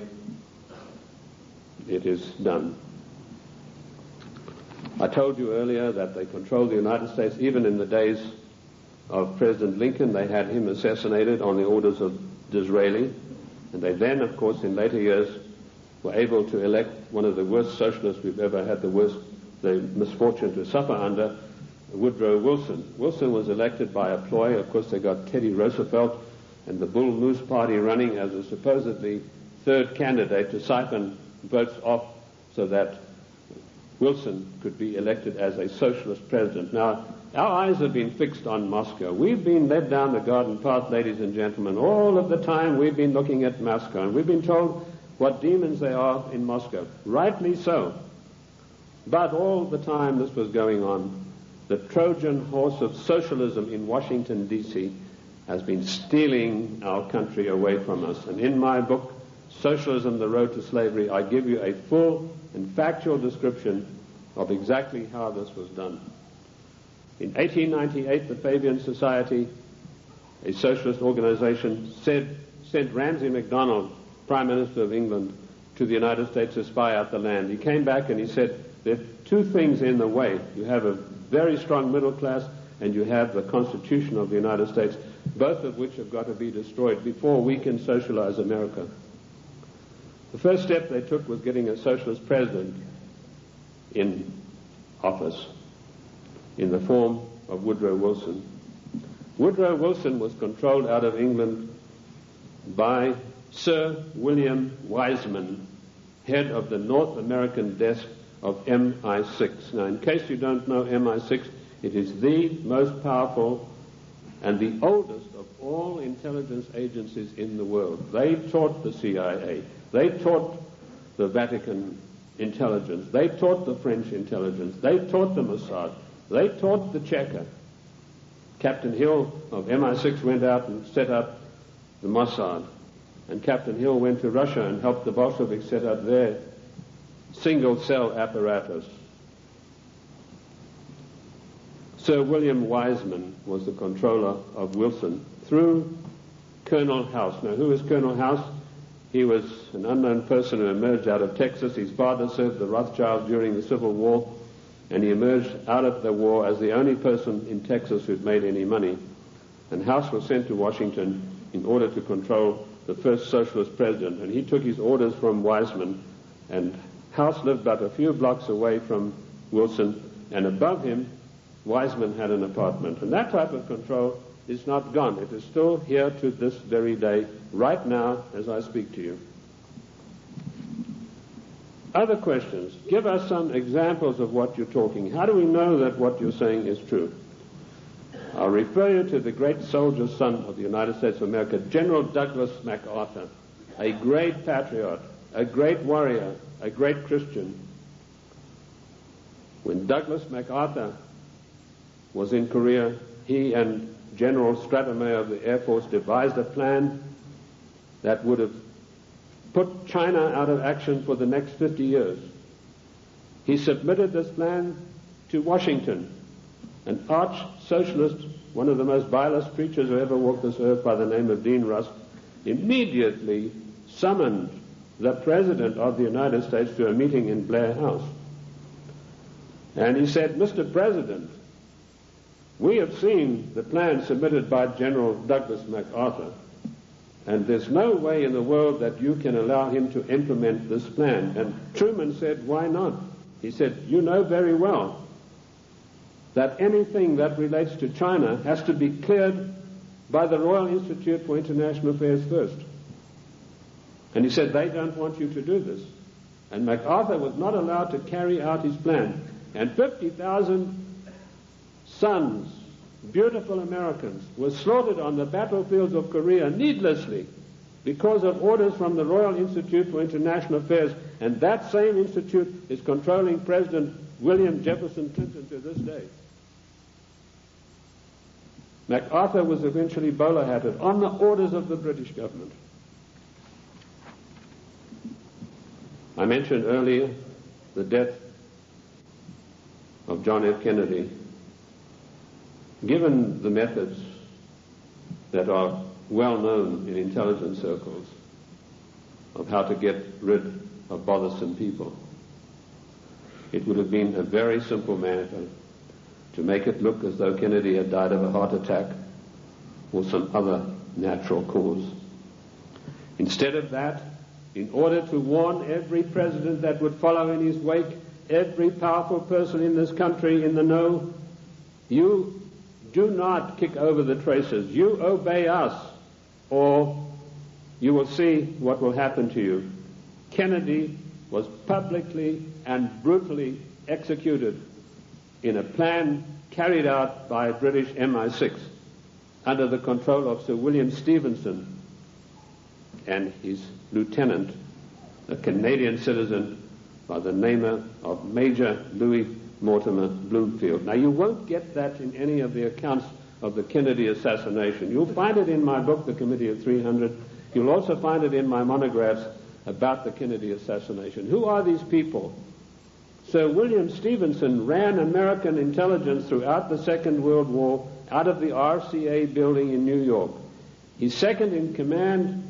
it is done. I told you earlier that they controlled the United States. Even in the days of President Lincoln, they had him assassinated on the orders of Disraeli, and they then, of course, in later years, were able to elect one of the worst socialists we've ever had the misfortune to suffer under, Woodrow Wilson. Wilson was elected by a ploy. Of course, they got Teddy Roosevelt and the Bull Moose Party running as a supposedly third candidate to siphon votes off so that Wilson could be elected as a socialist president. Now, our eyes have been fixed on Moscow. We've been led down the garden path, ladies and gentlemen. All of the time we've been looking at Moscow, and we've been told what demons they are in Moscow. Rightly so. But all the time this was going on, the Trojan horse of socialism in Washington, D.C. has been stealing our country away from us. And in my book, Socialism, The Road to Slavery, I give you a full and factual description of exactly how this was done. In 1898, the Fabian Society, a socialist organization, sent Ramsay MacDonald, Prime Minister of England, to the United States to spy out the land. He came back and he said, there are two things in the way. You have a very strong middle class and you have the Constitution of the United States, both of which have got to be destroyed before we can socialize America. The first step they took was getting a socialist president in office in the form of Woodrow Wilson. Woodrow Wilson was controlled out of England by Sir William Wiseman, head of the North American desk of MI6. Now, in case you don't know MI6, it is the most powerful and the oldest of all intelligence agencies in the world. They taught the CIA. They taught the Vatican intelligence. They taught the French intelligence. They taught the Mossad. They taught the Cheka. Captain Hill of MI6 went out and set up the Mossad. And Captain Hill went to Russia and helped the Bolsheviks set up their single-cell apparatus. Sir William Wiseman was the controller of Wilson through Colonel House. Now, who is Colonel House? He was an unknown person who emerged out of Texas. His father served the Rothschilds during the Civil War, and he emerged out of the war as the only person in Texas who'd made any money. And House was sent to Washington in order to control the first socialist president, and he took his orders from Wiseman, and House lived but a few blocks away from Wilson, and above him, Wiseman had an apartment. And that type of control is not gone. It is still here to this very day, right now, as I speak to you. Other questions? Give us some examples of what you're talking. How do we know that what you're saying is true? I'll refer you to the great soldier son of the United States of America, General Douglas MacArthur, a great patriot, a great warrior, a great Christian. When Douglas MacArthur was in Korea, he and General Stratemeyer of the Air Force devised a plan that would have put China out of action for the next 50 years. He submitted this plan to Washington, an arch-socialist, one of the most vilest creatures who ever walked this earth by the name of Dean Rusk, immediately summoned the President of the United States to a meeting in Blair House. And he said, Mr. President, we have seen the plan submitted by General Douglas MacArthur, and there's no way in the world that you can allow him to implement this plan. And Truman said, why not? He said, you know very well that anything that relates to China has to be cleared by the Royal Institute for International Affairs first. And he said, they don't want you to do this. And MacArthur was not allowed to carry out his plan. And 50,000 sons, beautiful Americans, were slaughtered on the battlefields of Korea needlessly because of orders from the Royal Institute for International Affairs. And that same institute is controlling President William Jefferson Clinton to this day. MacArthur was eventually bowler-hatted on the orders of the British government. I mentioned earlier the death of John F. Kennedy. Given the methods that are well known in intelligence circles of how to get rid of bothersome people, it would have been a very simple matter to make it look as though Kennedy had died of a heart attack or some other natural cause. Instead of that, in order to warn every president that would follow in his wake, every powerful person in this country in the know, you do not kick over the traces. You obey us, or you will see what will happen to you. Kennedy was publicly and brutally executed in a plan carried out by British MI6 under the control of Sir William Stevenson and his lieutenant, a Canadian citizen by the name of Major Louis Mortimer Bloomfield. Now, you won't get that in any of the accounts of the Kennedy assassination. You'll find it in my book, The Committee of 300. You'll also find it in my monographs about the Kennedy assassination. Who are these people? Sir William Stevenson ran American intelligence throughout the Second World War out of the RCA building in New York. His second in command,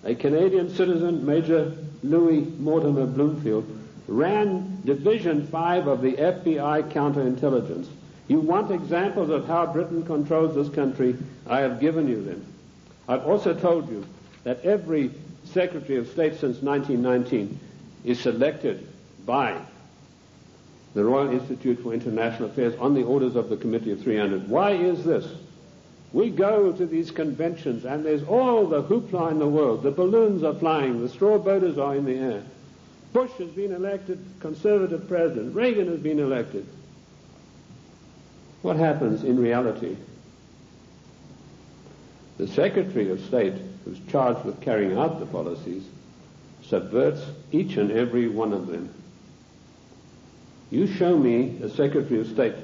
a Canadian citizen, Major Louis Mortimer Bloomfield, ran Division 5 of the FBI counterintelligence. You want examples of how Britain controls this country? I have given you them. I've also told you that every Secretary of State since 1919 is selected by the Royal Institute for International Affairs on the orders of the Committee of 300. Why is this? We go to these conventions and there's all the hoopla in the world. The balloons are flying, the straw boaters are in the air. Bush has been elected conservative president. Reagan has been elected. What happens in reality? The Secretary of State, who's charged with carrying out the policies, subverts each and every one of them. You show me a Secretary of State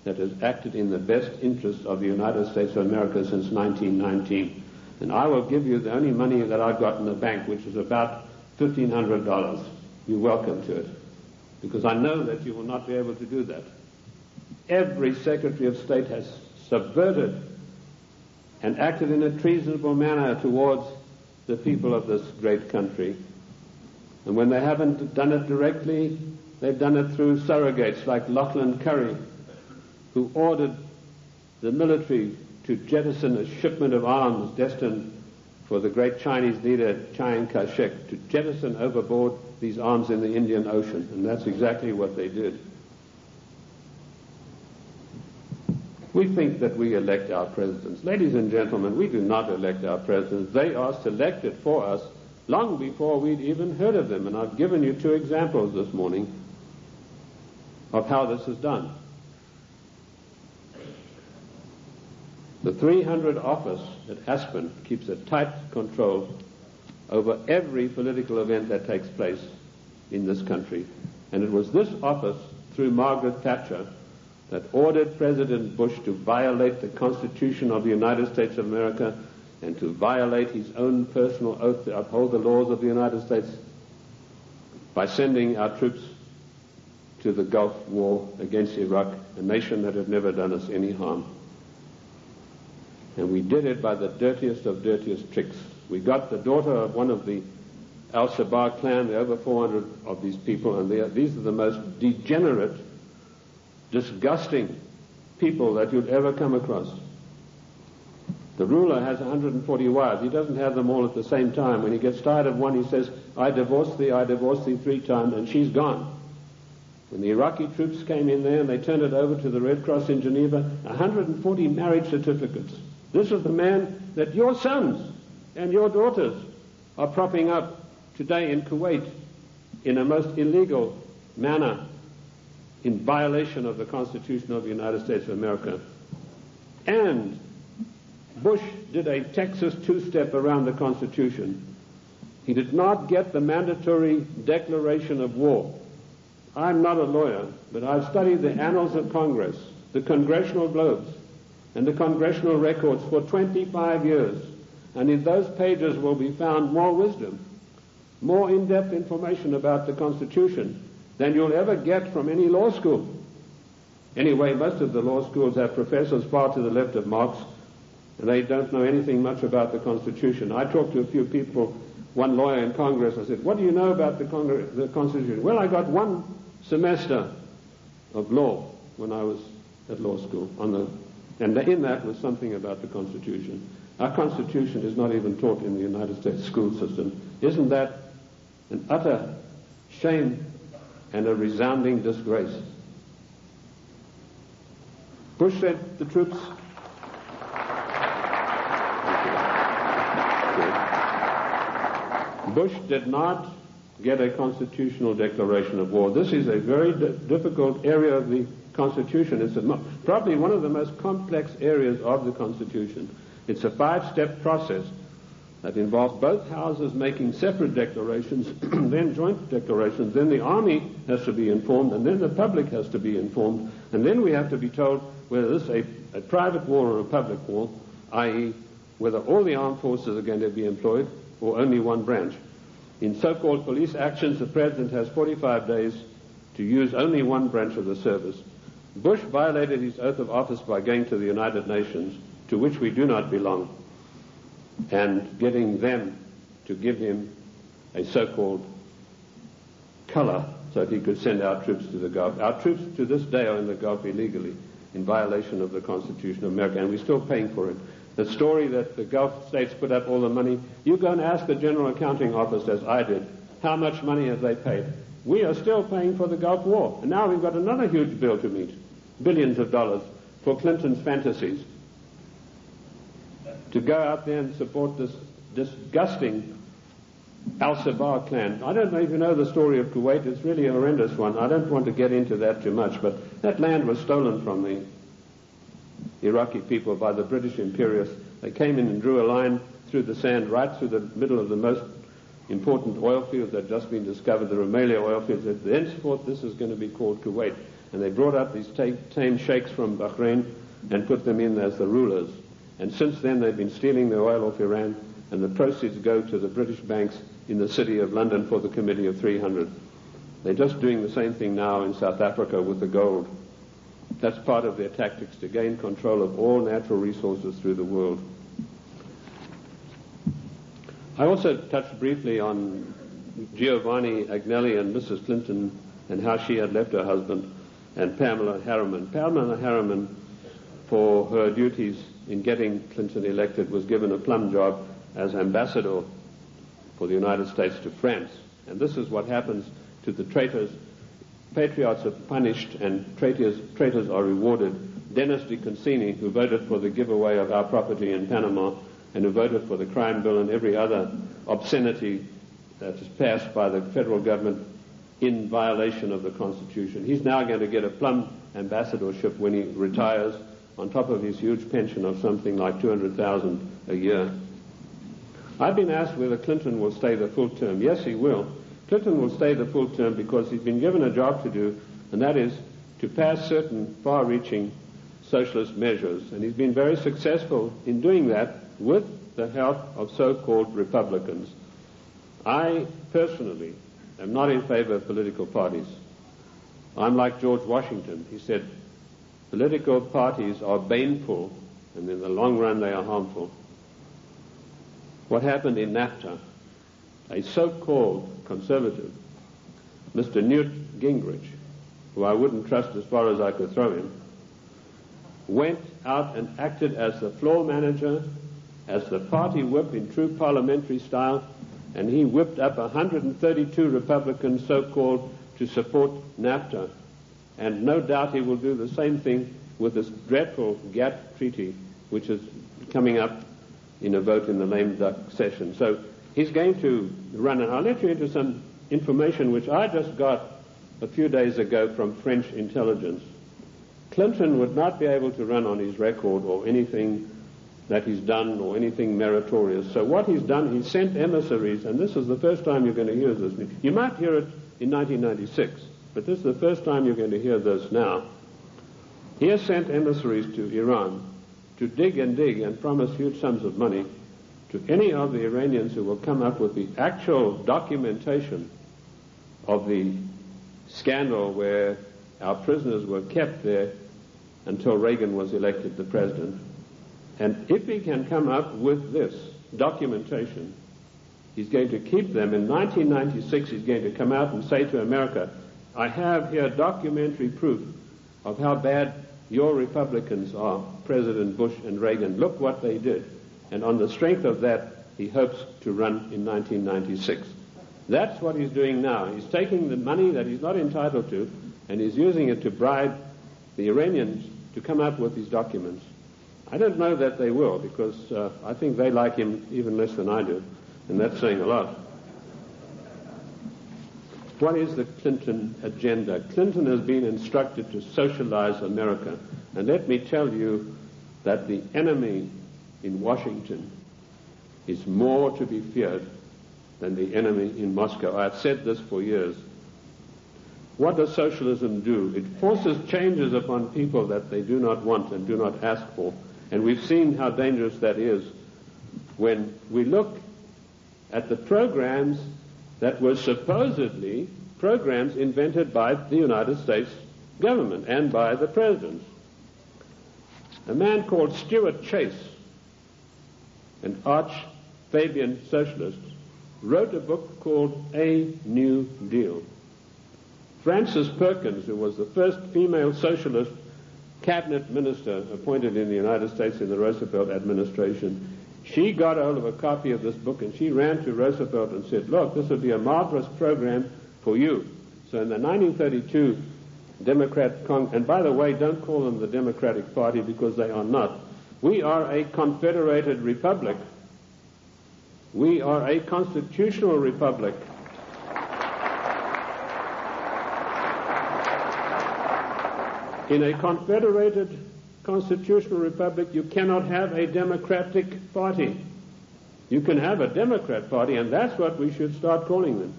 that has acted in the best interest of the United States of America since 1919, and I will give you the only money that I've got in the bank, which is about $1,500. You're welcome to it, because I know that you will not be able to do that. Every Secretary of State has subverted and acted in a treasonable manner towards the people of this great country. And when they haven't done it directly, they've done it through surrogates like Lachlan Curry, who ordered the military to jettison a shipment of arms destined for the great Chinese leader Chiang Kai-shek, to jettison overboard these arms in the Indian Ocean. And that's exactly what they did. We think that we elect our presidents. Ladies and gentlemen, we do not elect our presidents. They are selected for us long before we'd even heard of them. And I've given you 2 examples this morning of how this is done. The 300 office at Aspen keeps a tight control over every political event that takes place in this country. And it was this office, through Margaret Thatcher, that ordered President Bush to violate the Constitution of the United States of America and to violate his own personal oath to uphold the laws of the United States by sending our troops to the Gulf War against Iraq, a nation that had never done us any harm. And we did it by the dirtiest of dirtiest tricks. We got the daughter of one of the Al-Shabaab clan, there are over 400 of these people, and these are the most degenerate, disgusting people that you'd ever come across. The ruler has 140 wives. He doesn't have them all at the same time. When he gets tired of one, he says, I divorced thee 3 times, and she's gone. When the Iraqi troops came in there and they turned it over to the Red Cross in Geneva, 140 marriage certificates. This is the man that your sons and your daughters are propping up today in Kuwait in a most illegal manner, in violation of the Constitution of the United States of America. And Bush did a Texas two-step around the Constitution. He did not get the mandatory declaration of war. I'm not a lawyer, but I've studied the annals of Congress, the congressional globes, and the congressional records for 25 years. And in those pages will be found more wisdom, more in-depth information about the Constitution than you'll ever get from any law school. Anyway, most of the law schools have professors far to the left of Marx, and they don't know anything much about the Constitution. I talked to a few people, one lawyer in Congress. I said, what do you know about the Constitution? Well, I got one semester of law when I was at law school, and in that was something about the Constitution. Our Constitution is not even taught in the United States school system. Isn't that an utter shame and a resounding disgrace? Bush said the troops... Bush did not get a constitutional declaration of war. This is a very difficult area of the Constitution. It's probably one of the most complex areas of the Constitution. It's a 5-step process that involves both houses making separate declarations, then joint declarations, then the army has to be informed, and then the public has to be informed, and then we have to be told whether this is a private war or a public war, i.e. whether all the armed forces are going to be employed or only one branch. In so-called police actions, the President has 45 days to use only one branch of the service. Bush violated his oath of office by going to the United Nations, to which we do not belong, and getting them to give him a so-called color so that he could send our troops to the Gulf. Our troops to this day are in the Gulf illegally, in violation of the Constitution of America, and we're still paying for it. The story that the Gulf states put up all the money, you go and ask the General Accounting Office, as I did, how much money have they paid? We are still paying for the Gulf War, and now we've got another huge bill to meet, billions of dollars, for Clinton's fantasies, to go out there and support this disgusting Al-Shabaab clan. I don't know if you know the story of Kuwait. It's really a horrendous one. I don't want to get into that too much, but that land was stolen from the Iraqi people by the British imperialists. They came in and drew a line through the sand right through the middle of the most important oil fields that had just been discovered, the Rumelia oil fields. Thenceforth, this is going to be called Kuwait. And they brought up these tame sheikhs from Bahrain and put them in as the rulers. And since then, they've been stealing the oil off Iran, and the proceeds go to the British banks in the city of London for the Committee of 300. They're just doing the same thing now in South Africa with the gold. That's part of their tactics to gain control of all natural resources through the world. I also touched briefly on Giovanni Agnelli and Mrs. Clinton and how she had left her husband, and Pamela Harriman. Pamela Harriman, for her duties in getting Clinton elected, was given a plum job as ambassador for the United States to France. And this is what happens to the traitors. Patriots are punished and traitors are rewarded. Dennis DeConcini, who voted for the giveaway of our property in Panama and who voted for the crime bill and every other obscenity that is passed by the federal government in violation of the Constitution, he's now going to get a plum ambassadorship when he retires, on top of his huge pension of something like $200,000 a year. I've been asked whether Clinton will stay the full term. Yes, he will. Clinton will stay the full term because he's been given a job to do, and that is to pass certain far-reaching socialist measures. And he's been very successful in doing that with the help of so-called Republicans. I personally am not in favor of political parties. I'm like George Washington. He said, political parties are baneful, and in the long run they are harmful. What happened in NAFTA? A so-called conservative, Mr. Newt Gingrich, who I wouldn't trust as far as I could throw him, went out and acted as the floor manager, as the party whip in true parliamentary style, and he whipped up 132 Republicans, so-called, to support NAFTA. And no doubt he will do the same thing with this dreadful GATT treaty, which is coming up in a vote in the lame duck session. So he's going to run, and I'll let you into some information which I just got a few days ago from French intelligence. Clinton would not be able to run on his record or anything that he's done or anything meritorious. So what he's done, he sent emissaries, and this is the first time you're going to hear this. You might hear it in 1996, but this is the first time you're going to hear this now. He has sent emissaries to Iran to dig and promise huge sums of money to any of the Iranians who will come up with the actual documentation of the scandal where our prisoners were kept there until Reagan was elected the president. And if he can come up with this documentation, he's going to keep them. In 1996, he's going to come out and say to America, I have here documentary proof of how bad your Republicans are, President Bush and Reagan. Look what they did. And on the strength of that, he hopes to run in 1996. That's what he's doing now. He's taking the money that he's not entitled to, and he's using it to bribe the Iranians to come up with these documents. I don't know that they will, because I think they like him even less than I do, and that's saying a lot. What is the Clinton agenda? Clinton has been instructed to socialize America, and let me tell you that the enemy in Washington is more to be feared than the enemy in Moscow. I've said this for years. What does socialism do? It forces changes upon people that they do not want and do not ask for. And we've seen how dangerous that is when we look at the programs that were supposedly programs invented by the United States government and by the presidents. A man called Stuart Chase, an arch-Fabian socialist, wrote a book called A New Deal. Frances Perkins, who was the first female socialist cabinet minister appointed in the United States in the Roosevelt administration, she got hold of a copy of this book and she ran to Roosevelt and said, look, this would be a marvelous program for you. So in the 1932 Democrat and by the way, don't call them the Democratic Party because they are not. We are a confederated republic. We are a constitutional republic. In a confederated constitutional republic, you cannot have a Democratic Party. You can have a Democrat Party, and that's what we should start calling them.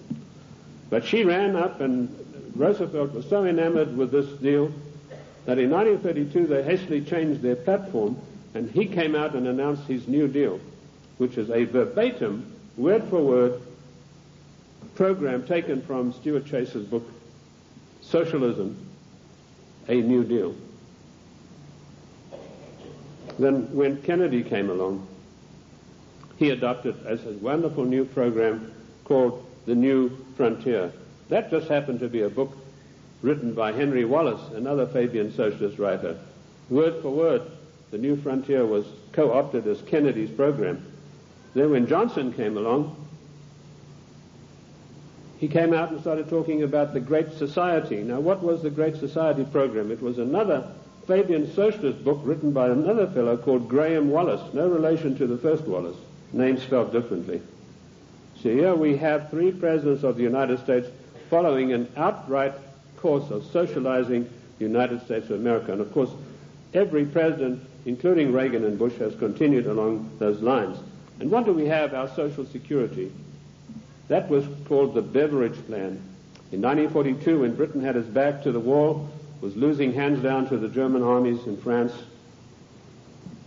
But she ran up, and Roosevelt was so enamored with this deal that in 1932 they hastily changed their platform, and he came out and announced his New Deal, which is a verbatim, word-for-word program taken from Stuart Chase's book, Socialism, A New Deal. Then when Kennedy came along, he adopted a wonderful new program called The New Frontier. That just happened to be a book written by Henry Wallace, another Fabian socialist writer. Word for word, The New Frontier was co-opted as Kennedy's program. Then when Johnson came along, he came out and started talking about the Great Society. Now, what was the Great Society program? It was another Fabian socialist book written by another fellow called Graham Wallace, no relation to the first Wallace, name spelled differently. So here we have three presidents of the United States following an outright course of socializing the United States of America. And of course, every president, including Reagan and Bush, has continued along those lines. And what do we have? Our Social Security. That was called the Beveridge Plan. In 1942, when Britain had its back to the wall, was losing hands down to the German armies in France,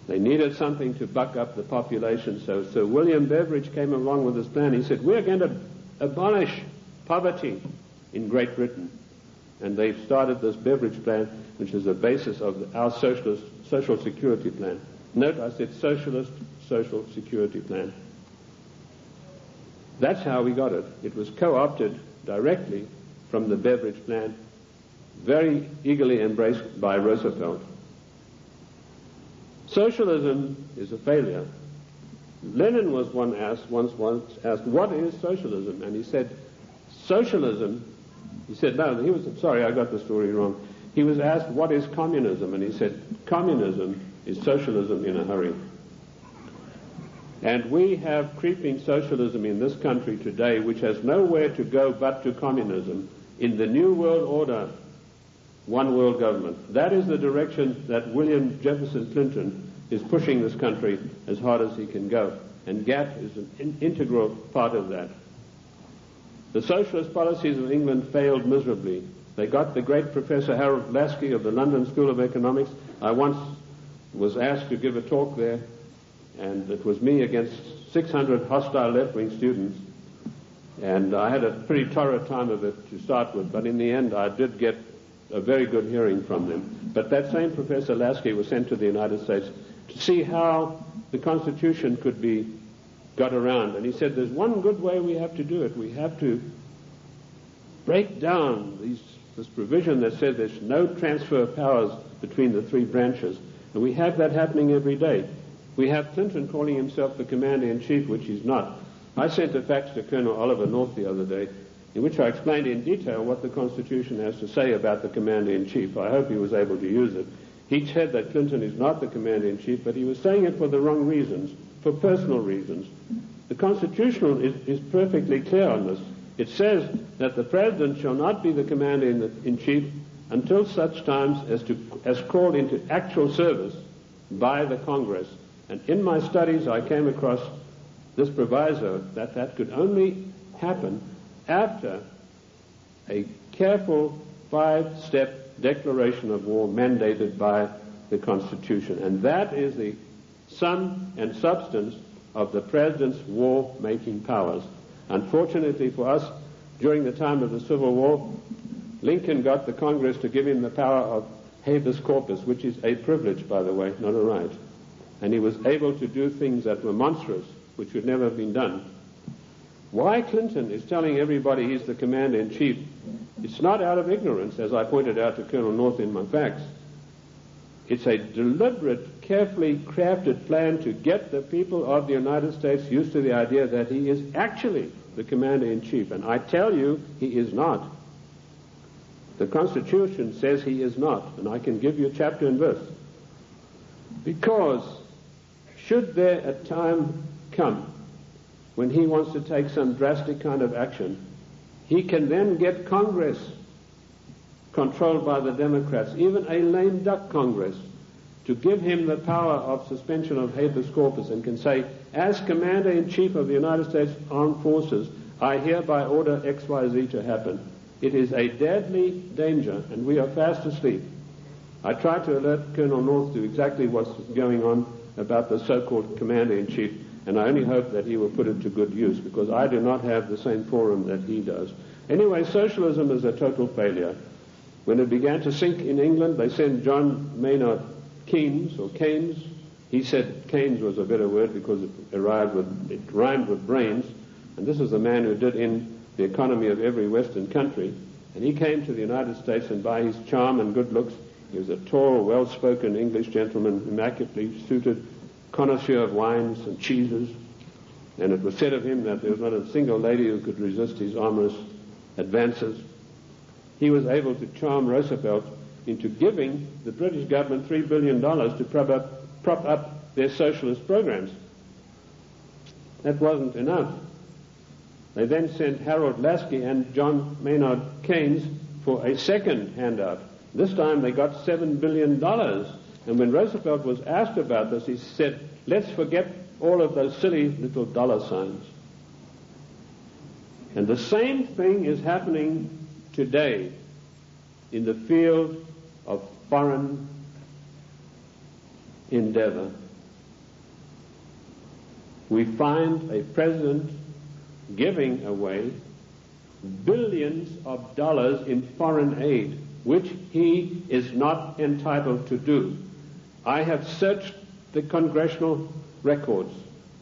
they needed something to buck up the population. So Sir William Beveridge came along with this plan. He said, we're going to abolish poverty in Great Britain. and they've started this beverage plan, which is the basis of our socialist social security plan. Note, I said socialist social security plan. That's how we got it. It was co-opted directly from the beverage plan, very eagerly embraced by Roosevelt. Socialism is a failure. Lenin was once asked, what is socialism? And he said, socialism, sorry, I got the story wrong. He was asked, what is communism? And he said, communism is socialism in a hurry. And we have creeping socialism in this country today, which has nowhere to go but to communism. In the New World Order, one world government. That is the direction that William Jefferson Clinton is pushing this country as hard as he can go. And GATT is an integral part of that. The socialist policies of England failed miserably. They got the great Professor Harold Lasky of the London School of Economics. I once was asked to give a talk there, and it was me against 600 hostile left-wing students. And I had a pretty torrid time of it to start with, but in the end I did get a very good hearing from them. But that same Professor Lasky was sent to the United States to see how the Constitution could be got around. And he said, there's one good way we have to do it. We have to break down this provision that said there's no transfer of powers between the three branches. And we have that happening every day. We have Clinton calling himself the Commander-in-Chief, which he's not. I sent a fax to Colonel Oliver North the other day, in which I explained in detail what the Constitution has to say about the Commander-in-Chief. I hope he was able to use it. He said that Clinton is not the Commander-in-Chief, but he was saying it for the wrong reasons, for personal reasons. The Constitution is perfectly clear on this. It says that the President shall not be the Commander-in-Chief until such times as called into actual service by the Congress. And in my studies I came across this proviso that could only happen after a careful 5-step declaration of war mandated by the Constitution. And that is the sum and substance of the President's war-making powers. Unfortunately for us, during the time of the Civil War, Lincoln got the Congress to give him the power of habeas corpus, which is a privilege, by the way, not a right. And he was able to do things that were monstrous, which would never have been done. Why Clinton is telling everybody he's the Commander-in-Chief, it's not out of ignorance, as I pointed out to Colonel North in my facts. It's a deliberate, carefully crafted plan to get the people of the United States used to the idea that he is actually the Commander-in-Chief. And I tell you, he is not. The Constitution says he is not, and I can give you chapter and verse. Because should there a time come when he wants to take some drastic kind of action, he can then get Congress controlled by the Democrats, even a lame duck Congress, to give him the power of suspension of habeas corpus, and can say, as Commander-in-Chief of the United States Armed Forces, I hereby order XYZ to happen. It is a deadly danger, and we are fast asleep. I tried to alert Colonel North to exactly what's going on about the so-called Commander-in-Chief, and I only hope that he will put it to good use, because I do not have the same forum that he does. Anyway, socialism is a total failure. When it began to sink in England, they sent John Maynard Keynes, or Keynes. He said Keynes was a better word because it rhymed with brains, and this is the man who did in the economy of every Western country. And he came to the United States, and by his charm and good looks, he was a tall, well-spoken English gentleman, immaculately suited, connoisseur of wines and cheeses. And it was said of him that there was not a single lady who could resist his amorous advances. He was able to charm Roosevelt into giving the British government $3 billion to prop up their socialist programs. That wasn't enough. They then sent Harold Lasky and John Maynard Keynes for a second handout. This time they got $7 billion. And when Roosevelt was asked about this, he said, let's forget all of those silly little dollar signs. And the same thing is happening today in the field of foreign endeavor. We find a president giving away billions of dollars in foreign aid, which he is not entitled to do. I have searched the congressional records,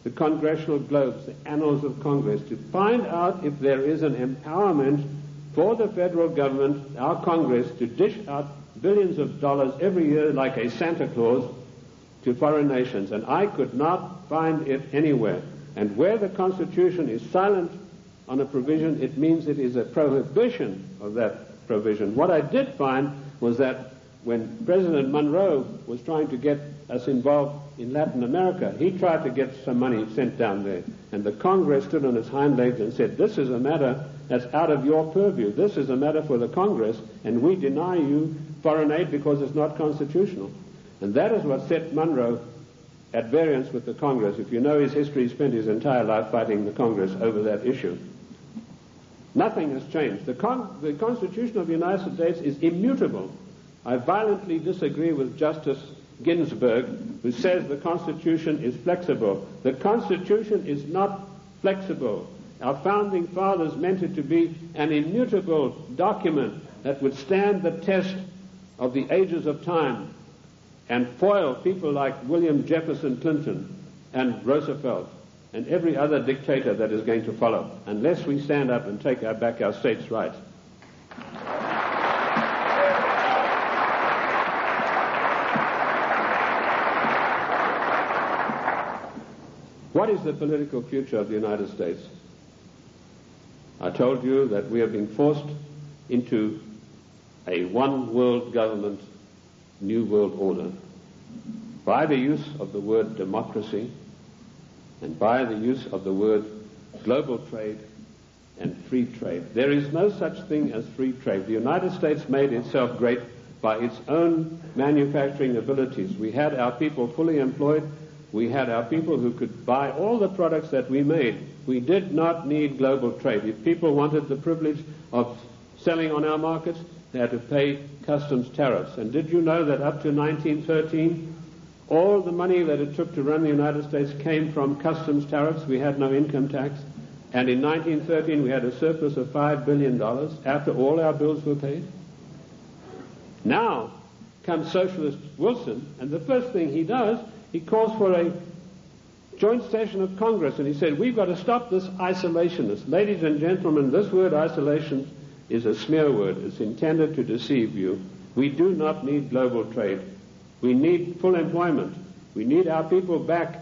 the congressional globes, the annals of Congress, to find out if there is an empowerment for the federal government, our Congress, to dish out billions of dollars every year like a Santa Claus to foreign nations. And I could not find it anywhere. And where the Constitution is silent on a provision, it means it is a prohibition of that provision. What I did find was that when President Monroe was trying to get us involved in Latin America, he tried to get some money sent down there. And the Congress stood on its hind legs and said, this is a matter that's out of your purview. This is a matter for the Congress, and we deny you foreign aid because it's not constitutional. And that is what set Monroe at variance with the Congress. If you know his history, he spent his entire life fighting the Congress over that issue. Nothing has changed. The Constitution of the United States is immutable. I violently disagree with Justice Ginsburg, who says the Constitution is flexible. The Constitution is not flexible. Our founding fathers meant it to be an immutable document that would stand the test of the ages of time and foil people like William Jefferson Clinton and Roosevelt and every other dictator that is going to follow, unless we stand up and take back our states' rights. What is the political future of the United States? I told you that we are being forced into a one-world government, new world order, by the use of the word democracy and by the use of the word global trade and free trade. There is no such thing as free trade. The United States made itself great by its own manufacturing abilities. We had our people fully employed. We had our people who could buy all the products that we made. We did not need global trade. If people wanted the privilege of selling on our markets, they had to pay customs tariffs. And did you know that up to 1913, all the money that it took to run the United States came from customs tariffs? We had no income tax. And in 1913, we had a surplus of $5 billion after all our bills were paid. Now comes Socialist Wilson, and the first thing he does, he calls for a joint session of Congress, and he said, we've got to stop this isolationist. Ladies and gentlemen, this word isolation is a smear word. It's intended to deceive you. We do not need global trade. We need full employment. We need our people back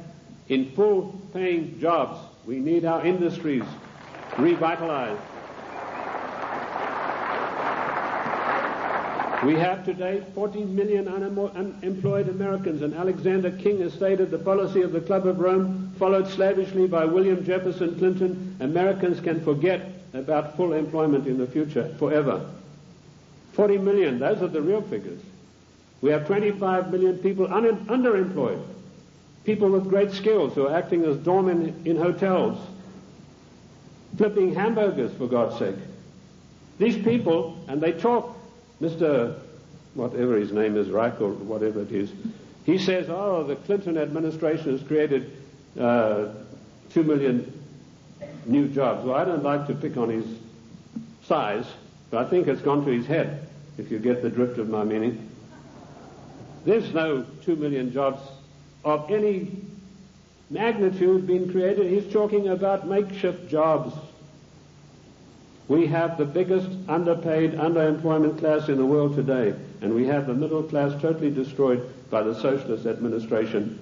in full-paying jobs. We need our industries revitalized. We have today 40 million unemployed Americans, and Alexander King has stated the policy of the Club of Rome, followed slavishly by William Jefferson Clinton. Americans can forget about full employment in the future forever. 40 million, those are the real figures. We have 25 million people underemployed, people with great skills who are acting as doormen in hotels, flipping hamburgers, for God's sake. These people, and they talk, Mr. whatever his name is, Reich or whatever it is, he says, oh, the Clinton administration has created 2 million new jobs. Well, I don't like to pick on his size, but I think it's gone to his head, if you get the drift of my meaning. There's no 2 million jobs of any magnitude being created. He's talking about makeshift jobs. We have the biggest underpaid, underemployment class in the world today, and we have the middle class totally destroyed by the socialist administration,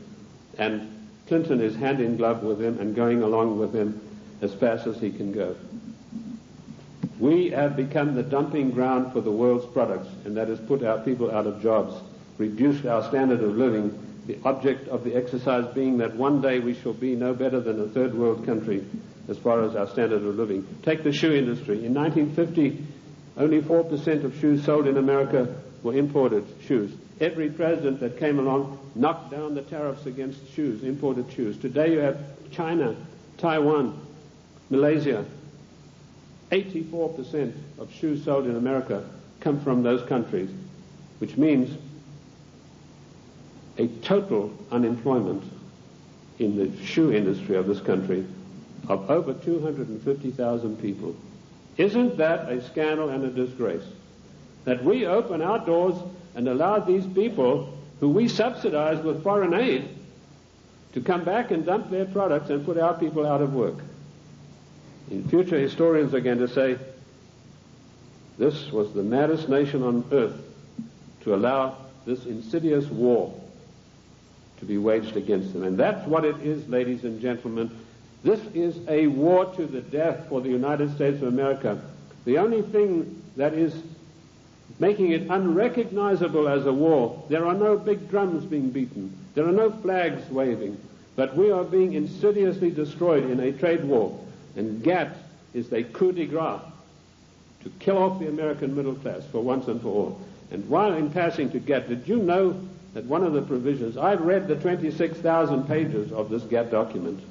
and Clinton is hand in glove with him and going along with him as fast as he can go. We have become the dumping ground for the world's products, and that has put our people out of jobs, reduced our standard of living, the object of the exercise being that one day we shall be no better than a third world country as far as our standard of living. Take the shoe industry. In 1950, only 4% of shoes sold in America were imported shoes. Every president that came along knocked down the tariffs against shoes, imported shoes. Today you have China, Taiwan, Malaysia. 84% of shoes sold in America come from those countries, which means a total unemployment in the shoe industry of this country of over 250,000 people. Isn't that a scandal and a disgrace? That we open our doors and allow these people who we subsidize with foreign aid to come back and dump their products and put our people out of work. In future, historians are going to say, this was the maddest nation on earth to allow this insidious war to be waged against them. And that's what it is, ladies and gentlemen. This is a war to the death for the United States of America. The only thing that is making it unrecognizable as a war, there are no big drums being beaten, there are no flags waving, but we are being insidiously destroyed in a trade war. And GATT is a coup de grace to kill off the American middle class for once and for all. And while in passing to GATT, did you know that one of the provisions, I've read the 26,000 pages of this GATT document,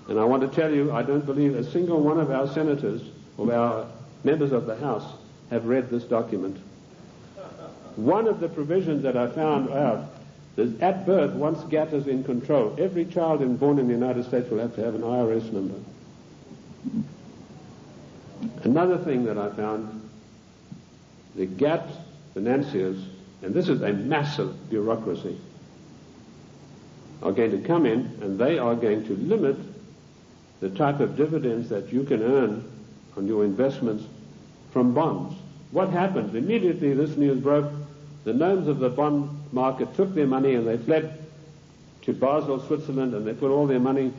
and I want to tell you, I don't believe a single one of our senators or our members of the House have read this document. One of the provisions that I found out is at birth, once GATT is in control, every child born in the United States will have to have an IRS number. Another thing that I found, the GATT financiers, and this is a massive bureaucracy, are going to come in and they are going to limit the type of dividends that you can earn on your investments from bonds. What happened? Immediately this news broke, the gnomes of the bond market took their money and they fled to Basel, Switzerland, and they put all their money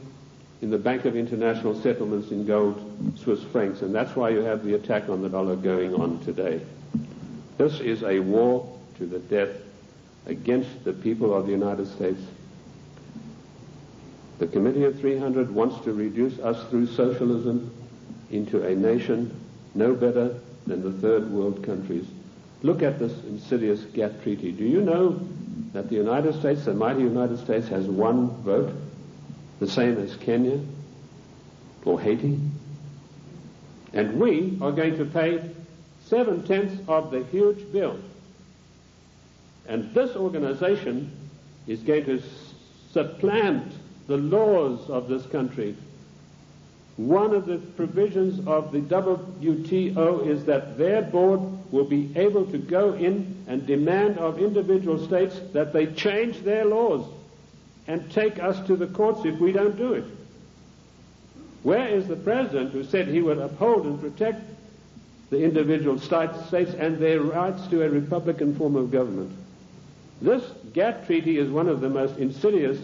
in the Bank of International Settlements in gold, Swiss francs, and that's why you have the attack on the dollar going on today. This is a war to the death against the people of the United States. The Committee of 300 wants to reduce us through socialism into a nation no better than the third world countries. Look at this insidious GATT treaty. Do you know that the United States, the mighty United States, has one vote, the same as Kenya or Haiti? And we are going to pay 7/10 of the huge bill. And this organization is going to supplant the laws of this country. One of the provisions of the WTO is that their board will be able to go in and demand of individual states that they change their laws and take us to the courts if we don't do it. Where is the president who said he would uphold and protect the individual states and their rights to a republican form of government? This GATT treaty is one of the most insidious,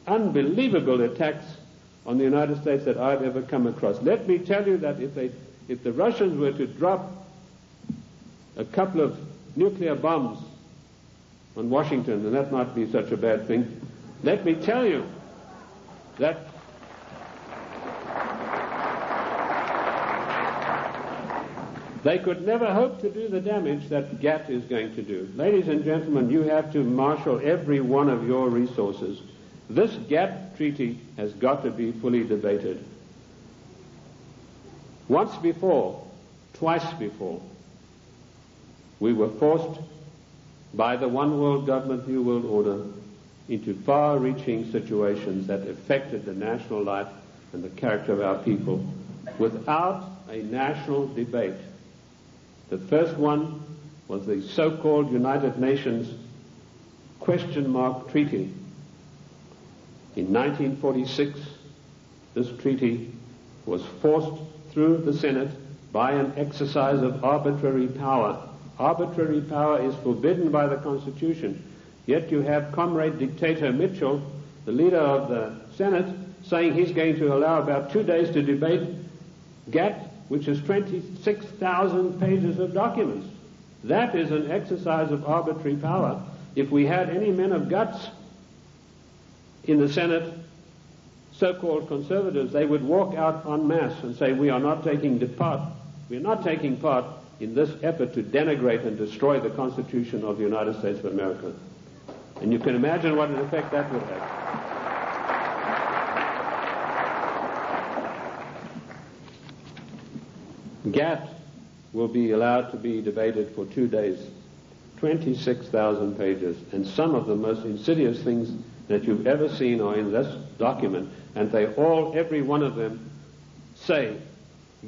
unbelievable attacks on the United States that I've ever come across. Let me tell you that if the Russians were to drop a couple of nuclear bombs on Washington, and that might be such a bad thing, let me tell you that they could never hope to do the damage that GATT is going to do. Ladies and gentlemen, you have to marshal every one of your resources. This GATT treaty has got to be fully debated. Once before, twice before, we were forced by the one world government, new world order, into far-reaching situations that affected the national life and the character of our people without a national debate. The first one was the so-called United Nations question mark treaty. In 1946, this treaty was forced through the Senate by an exercise of arbitrary power. Arbitrary power is forbidden by the Constitution. Yet you have Comrade Dictator Mitchell, the leader of the Senate, saying he's going to allow about 2 days to debate GATT, which is 26,000 pages of documents. That is an exercise of arbitrary power. If we had any men of guts in the Senate, so-called conservatives, they would walk out en masse and say, we are not taking part in this effort to denigrate and destroy the Constitution of the United States of America. And you can imagine what an effect that would have. GATT will be allowed to be debated for 2 days, 26,000 pages, and some of the most insidious things that you've ever seen are in this document, and they all, every one of them, say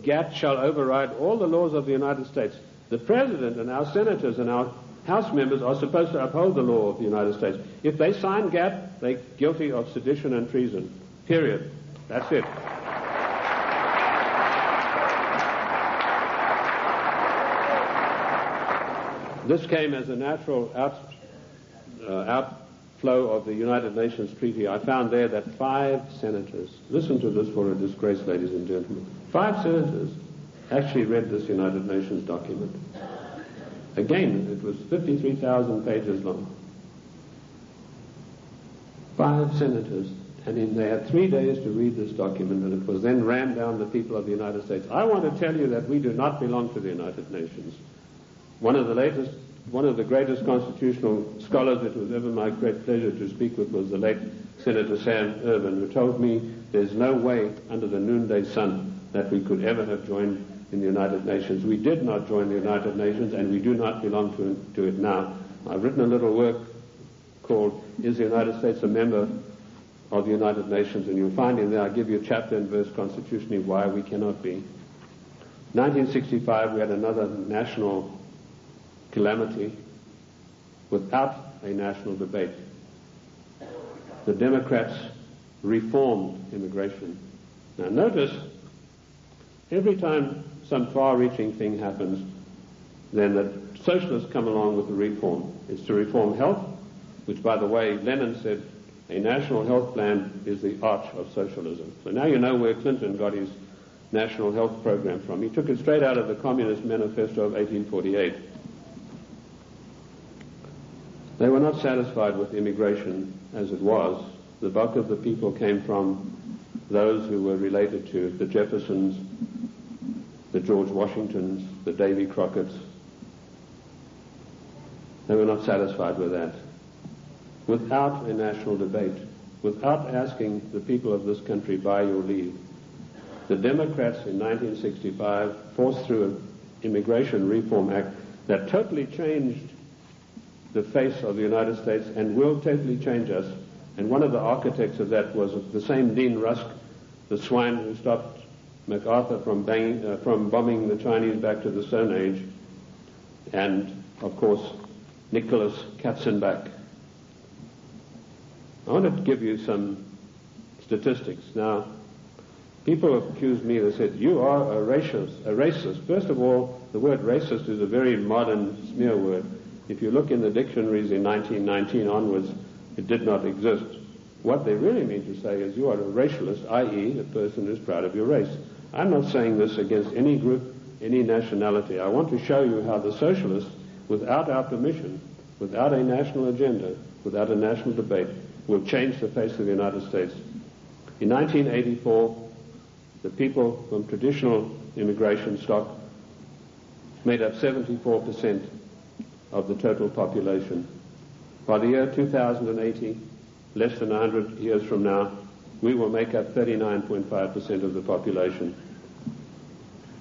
GATT shall override all the laws of the United States. The President and our senators and our House members are supposed to uphold the law of the United States. If they sign GATT, they're guilty of sedition and treason. Period. That's it. This came as a natural outflow of the United Nations Treaty. I found there that 5 senators, listen to this for a disgrace, ladies and gentlemen, 5 senators actually read this United Nations document. Again, it was 53,000 pages long. 5 senators, and they had 3 days to read this document, and it was then rammed down the people of the United States. I want to tell you that we do not belong to the United Nations. One of the greatest constitutional scholars it was ever my great pleasure to speak with was the late Senator Sam Ervin, who told me there's no way under the noonday sun that we could ever have joined in the United Nations. We did not join the United Nations, and we do not belong to it now. I've written a little work called Is the United States a Member of the United Nations? And you'll find in there I give you chapter and verse constitutionally why we cannot be. 1965 we had another national calamity without a national debate. The Democrats reformed immigration. Now notice, every time some far-reaching thing happens, then the socialists come along with the reform. It's to reform health, which, by the way, Lenin said a national health plan is the arch of socialism. So now you know where Clinton got his national health program from. He took it straight out of the Communist Manifesto of 1848. They were not satisfied with immigration as it was. The bulk of the people came from those who were related to the Jeffersons, the George Washingtons, the Davy Crockett's. They were not satisfied with that. Without a national debate, without asking the people of this country by your leave, the Democrats in 1965 forced through an Immigration Reform Act that totally changed the face of the United States and will totally change us. And one of the architects of that was the same Dean Rusk, the swine who stopped MacArthur from bombing the Chinese back to the Stone Age, and, of course, Nicholas Katzenbach. I want to give you some statistics. Now, people have accused me, they said, you are a racist. First of all, the word racist is a very modern smear word. If you look in the dictionaries in 1919 onwards, it did not exist. What they really mean to say is you are a racialist, i.e. a person who is proud of your race. I'm not saying this against any group, any nationality. I want to show you how the socialists, without our permission, without a national agenda, without a national debate, will change the face of the United States. In 1984, the people from traditional immigration stock made up 74% of the total population. By the year 2080, less than 100 years from now, we will make up 39.5% of the population.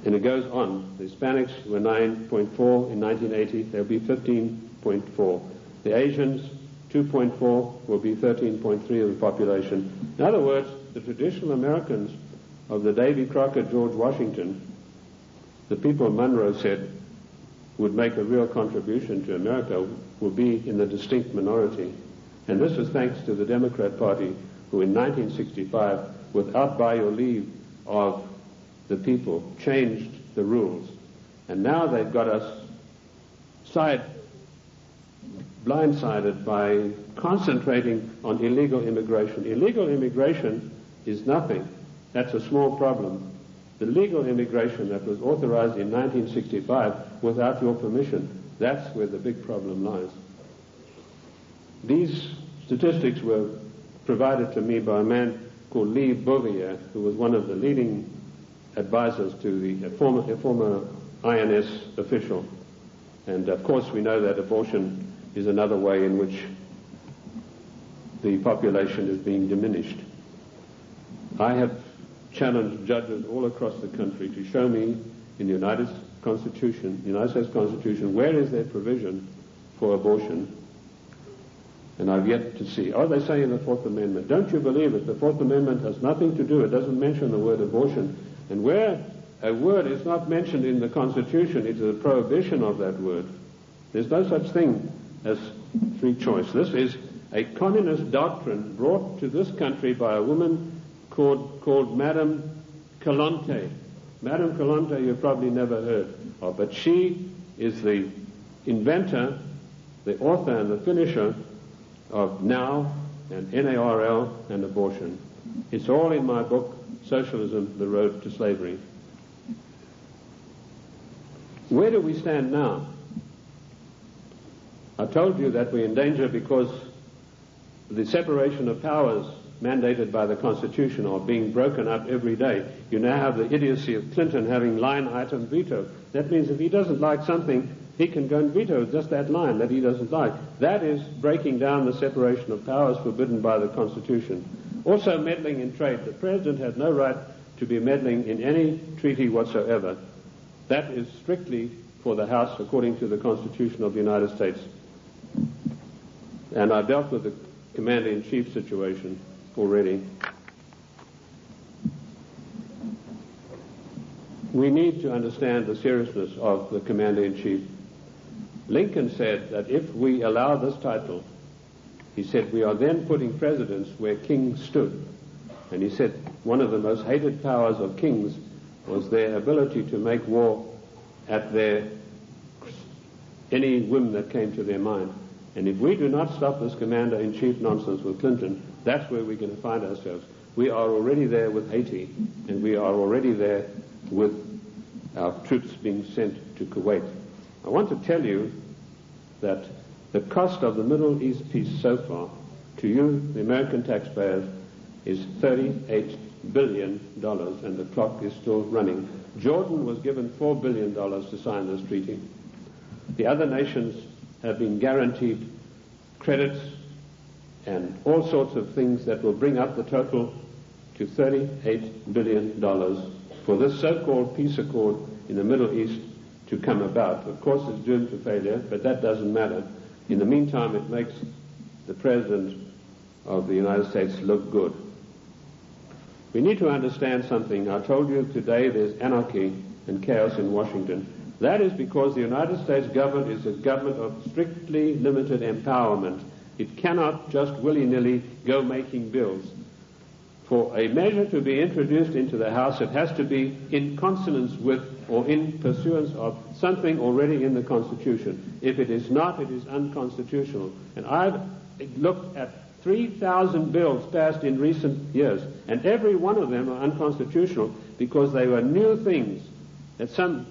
And it goes on. The Hispanics were 9.4 in 1980. They'll be 15.4. The Asians, 2.4, will be 13.3 of the population. In other words, the traditional Americans of the Davy Crockett, George Washington, the people Monroe said would make a real contribution to America, will be in the distinct minority. And this is thanks to the Democrat Party, who in 1965, without by your leave of the people, changed the rules. And now they've got us blindsided by concentrating on illegal immigration. Illegal immigration is nothing. That's a small problem. The legal immigration that was authorized in 1965 without your permission, that's where the big problem lies. These statistics were provided to me by a man called Lee Bouvier, who was one of the leading advisors to a former INS official. And of course we know that abortion is another way in which the population is being diminished. I have challenged judges all across the country to show me in the United States Constitution, where is there provision for abortion? And I've yet to see. Oh, they say in the Fourth Amendment. Don't you believe it? The Fourth Amendment has nothing to do. It doesn't mention the word abortion. And where a word is not mentioned in the Constitution, it is a prohibition of that word. There's no such thing as free choice. This is a communist doctrine brought to this country by a woman called Madame Calonte. Madame Calonte you've probably never heard of, but she is the inventor, the author and the finisher of NOW and NARL and abortion. It's all in my book, Socialism, The Road to Slavery. Where do we stand now? I told you that we're in danger because the separation of powers mandated by the Constitution are being broken up every day. You now have the idiocy of Clinton having line item veto. That means if he doesn't like something, he can go and veto just that line that he doesn't like. That is breaking down the separation of powers forbidden by the Constitution. Also meddling in trade. The President has no right to be meddling in any treaty whatsoever. That is strictly for the House according to the Constitution of the United States. And I dealt with the Commander-in-Chief situation already. We need to understand the seriousness of the Commander-in-Chief. Lincoln said that if we allow this title, he said, we are then putting presidents where kings stood. And he said one of the most hated powers of kings was their ability to make war at any whim that came to their mind. And if we do not stop this Commander-in-Chief nonsense with Clinton, that's where we're going to find ourselves. We are already there with Haiti, and we are already there with our troops being sent to Kuwait. I want to tell you that the cost of the Middle East peace so far, to you, the American taxpayers, is $38 billion, and the clock is still running. Jordan was given $4 billion to sign this treaty. The other nations have been guaranteed credits and all sorts of things that will bring up the total to $38 billion for this so-called peace accord in the Middle East to come about. Of course, it's doomed to failure, but that doesn't matter. In the meantime, it makes the President of the United States look good. We need to understand something. I told you today there's anarchy and chaos in Washington. That is because the United States government is a government of strictly limited empowerment. It cannot just willy-nilly go making bills. For a measure to be introduced into the House, it has to be in consonance with or in pursuance of something already in the Constitution. If it is not, it is unconstitutional. And I've looked at 3,000 bills passed in recent years, and every one of them are unconstitutional because they were new things that some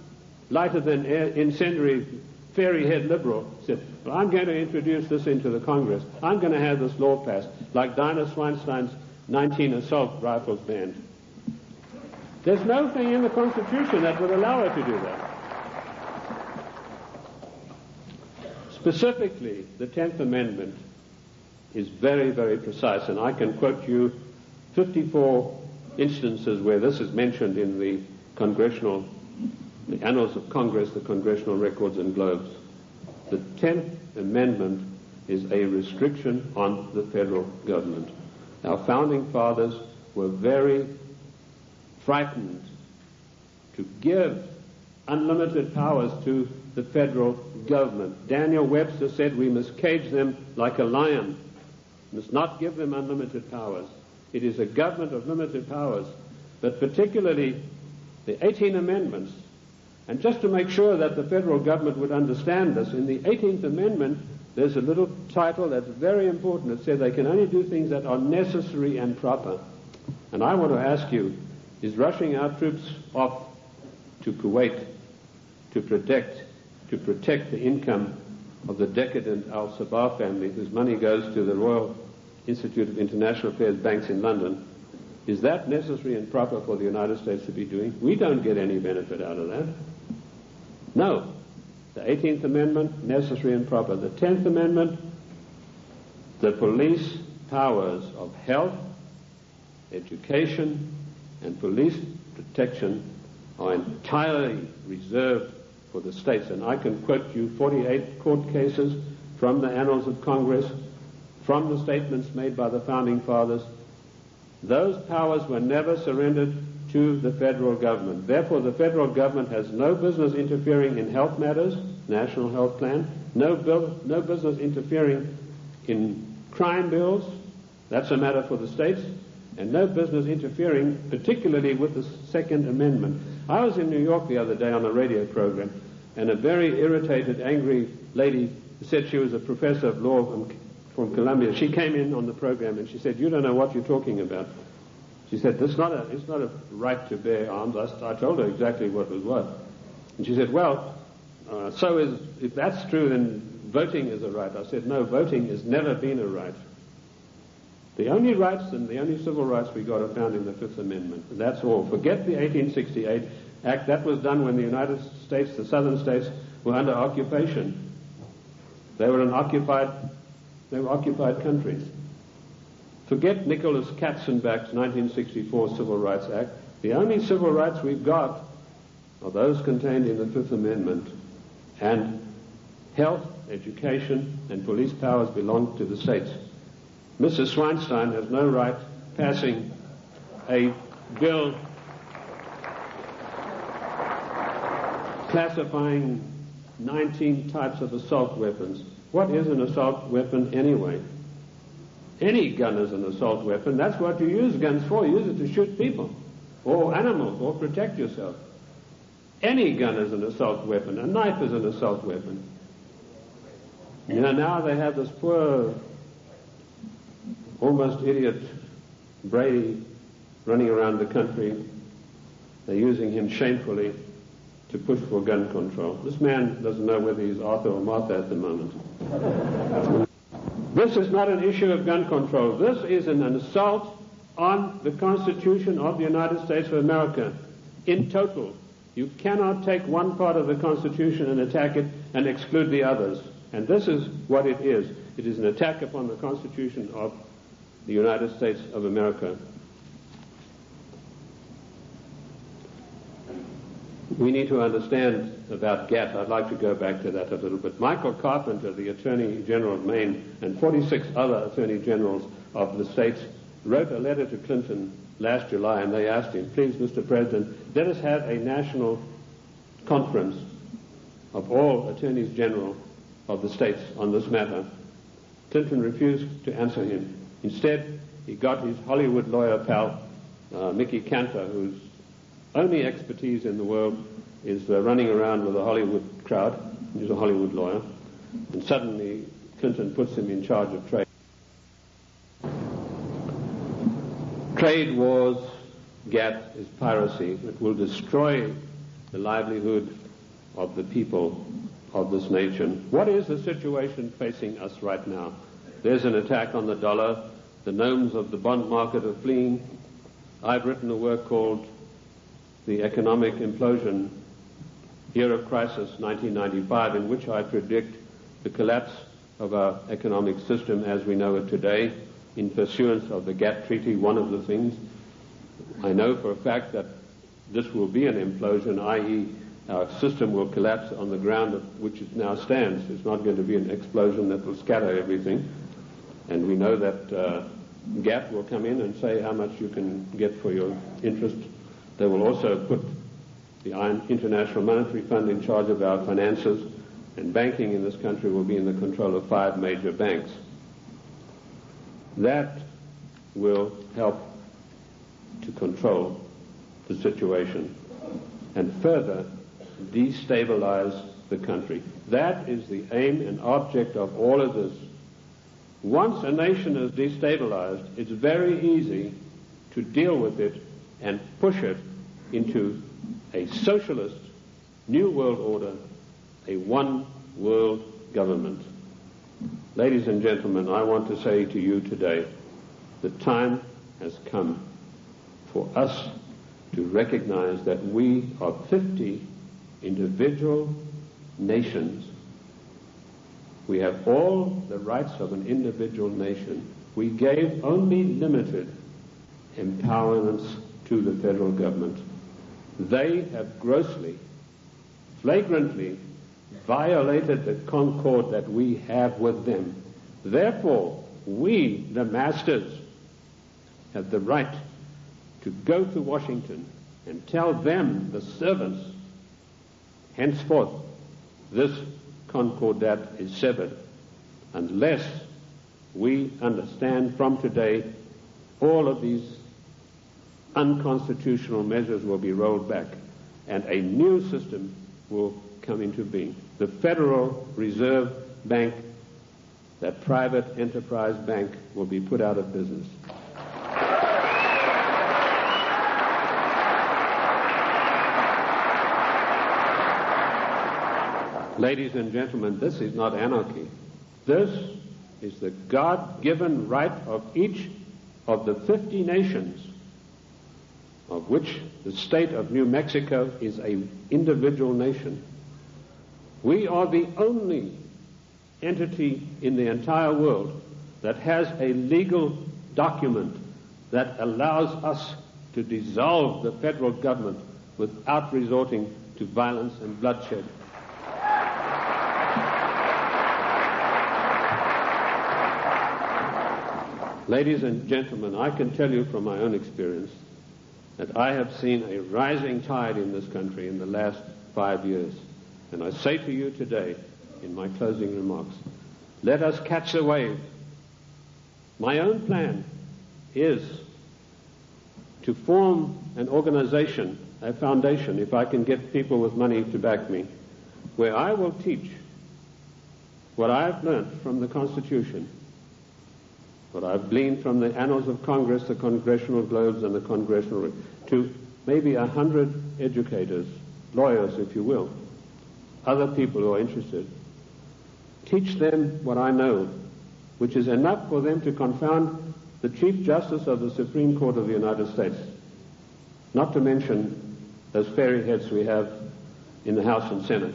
lighter-than-air incendiary fairy-head liberal said, well, I'm going to introduce this into the Congress. I'm going to have this law passed, like Dinah Swinstein's 19 assault rifles banned. There's no thing in the Constitution that would allow her to do that. Specifically, the 10th Amendment is very, very precise, and I can quote you 54 instances where this is mentioned in the Annals of Congress, the Congressional Records and Globes. The 10th Amendment is a restriction on the federal government. Our founding fathers were very frightened to give unlimited powers to the federal government. Daniel Webster said we must cage them like a lion, must not give them unlimited powers. It is a government of limited powers, but particularly the 18 Amendments. And just to make sure that the federal government would understand this, in the 18th Amendment, there's a little title that's very important. It says they can only do things that are necessary and proper. And I want to ask you, is rushing our troops off to Kuwait to protect the income of the decadent Al-Sabah family, whose money goes to the Royal Institute of International Affairs banks in London, is that necessary and proper for the United States to be doing? We don't get any benefit out of that. No. The 18th Amendment, necessary and proper. The 10th Amendment, the police powers of health, education, and police protection are entirely reserved for the states. And I can quote you 48 court cases from the Annals of Congress, from the statements made by the Founding Fathers. Those powers were never surrendered to the federal government. Therefore, the federal government has no business interfering in health matters, national health plan, no business interfering in crime bills, that's a matter for the states, and no business interfering particularly with the Second Amendment. I was in New York the other day on a radio program, and a very irritated, angry lady said she was a professor of law from Columbia. She came in on the program and she said, "You don't know what you're talking about." She said, it's not a right to bear arms. I told her exactly what was what. And she said, well, if that's true, then voting is a right. I said, no, voting has never been a right. The only rights and the only civil rights we got are found in the Fifth Amendment. That's all. Forget the 1868 Act. That was done when the United States, the southern states, were under occupation. They were occupied countries. Forget Nicholas Katzenbach's 1964 Civil Rights Act. The only civil rights we've got are those contained in the Fifth Amendment. And health, education, and police powers belong to the states. Mrs. Swinstein has no right passing a bill classifying 19 types of assault weapons. What is an assault weapon anyway? Any gun is an assault weapon. That's what you use guns for. You use it to shoot people or animals or protect yourself. Any gun is an assault weapon. A knife is an assault weapon. You know, now they have this poor, almost idiot Brady running around the country. They're using him shamefully to push for gun control. This man doesn't know whether he's Arthur or Martha at the moment. This is not an issue of gun control. This is an assault on the Constitution of the United States of America in total. You cannot take one part of the Constitution and attack it and exclude the others. And this is what it is. It is an attack upon the Constitution of the United States of America. We need to understand about GATT. I'd like to go back to that a little bit. Michael Carpenter, the Attorney General of Maine, and 46 other Attorney Generals of the states wrote a letter to Clinton last July, and they asked him, please, Mr. President, let us have a national conference of all Attorneys General of the states on this matter. Clinton refused to answer him. Instead, he got his Hollywood lawyer pal, Mickey Cantor, whose only expertise in the world is running around with a Hollywood crowd. He's a Hollywood lawyer. And suddenly, Clinton puts him in charge of trade. Trade wars, GATT, is piracy. It will destroy the livelihood of the people of this nation. What is the situation facing us right now? There's an attack on the dollar. The gnomes of the bond market are fleeing. I've written a work called The Economic Implosion, Year of Crisis, 1995, in which I predict the collapse of our economic system as we know it today in pursuance of the GATT Treaty. One of the things I know for a fact that this will be an implosion, i.e. our system will collapse on the ground of which it now stands. It's not going to be an explosion that will scatter everything. And we know that GATT will come in and say how much you can get for your interest. They will also put the International Monetary Fund in charge of our finances, and banking in this country will be in the control of 5 major banks. That will help to control the situation and further destabilize the country. That is the aim and object of all of this. Once a nation is destabilized, it's very easy to deal with it and push it into a socialist new world order, a one world government. Ladies and gentlemen, I want to say to you today, the time has come for us to recognize that we are 50 individual nations. We have all the rights of an individual nation. We gave only limited empowerments to the federal government. They have grossly, flagrantly violated the concord that we have with them. Therefore, we, the masters, have the right to go to Washington and tell them, the servants, henceforth this concordat is severed, unless we understand from today all of these unconstitutional measures will be rolled back and a new system will come into being. The Federal Reserve Bank, that private enterprise bank, will be put out of business. Ladies and gentlemen, this is not anarchy. This is the God-given right of each of the 50 nations, of which the state of New Mexico is an individual nation. We are the only entity in the entire world that has a legal document that allows us to dissolve the federal government without resorting to violence and bloodshed. Ladies and gentlemen, I can tell you from my own experience that I have seen a rising tide in this country in the last 5 years. And I say to you today, in my closing remarks, let us catch the wave. My own plan is to form an organization, a foundation, if I can get people with money to back me, where I will teach what I've learned from the Constitution, what I've gleaned from the annals of Congress, the Congressional Globes, and the Congressional, to maybe 100 educators, lawyers, if you will, other people who are interested. Teach them what I know, which is enough for them to confound the Chief Justice of the Supreme Court of the United States, not to mention those fairy heads we have in the House and Senate.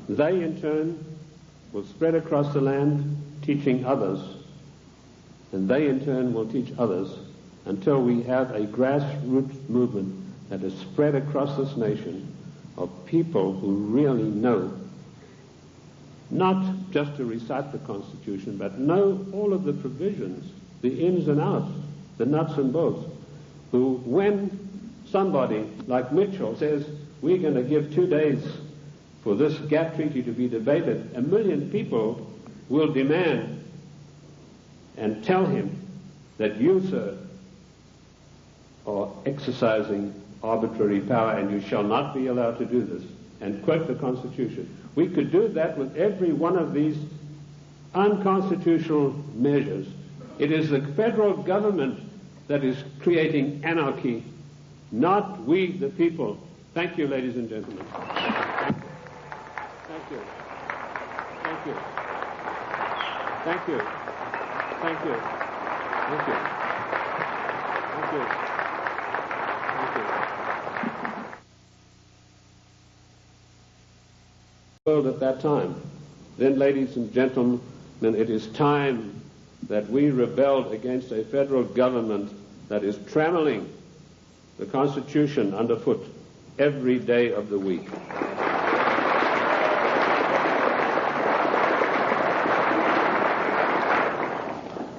They, in turn, will spread across the land, teaching others, and they, in turn, will teach others until we have a grassroots movement that is spread across this nation of people who really know, not just to recite the Constitution, but know all of the provisions, the ins and outs, the nuts and bolts, who, when somebody like Mitchell says, we're going to give 2 days for this gap treaty to be debated, 1 million people will demand and tell him that you, sir, are exercising arbitrary power and you shall not be allowed to do this, and quote the Constitution. We could do that with every one of these unconstitutional measures. It is the federal government that is creating anarchy, not we, the people. Thank you, ladies and gentlemen. Thank you. Thank you. Thank you. Thank you. Thank you. Thank you. Thank you. World at that time. Then, ladies and gentlemen, it is time that we rebelled against a federal government that is trammeling the Constitution underfoot every day of the week.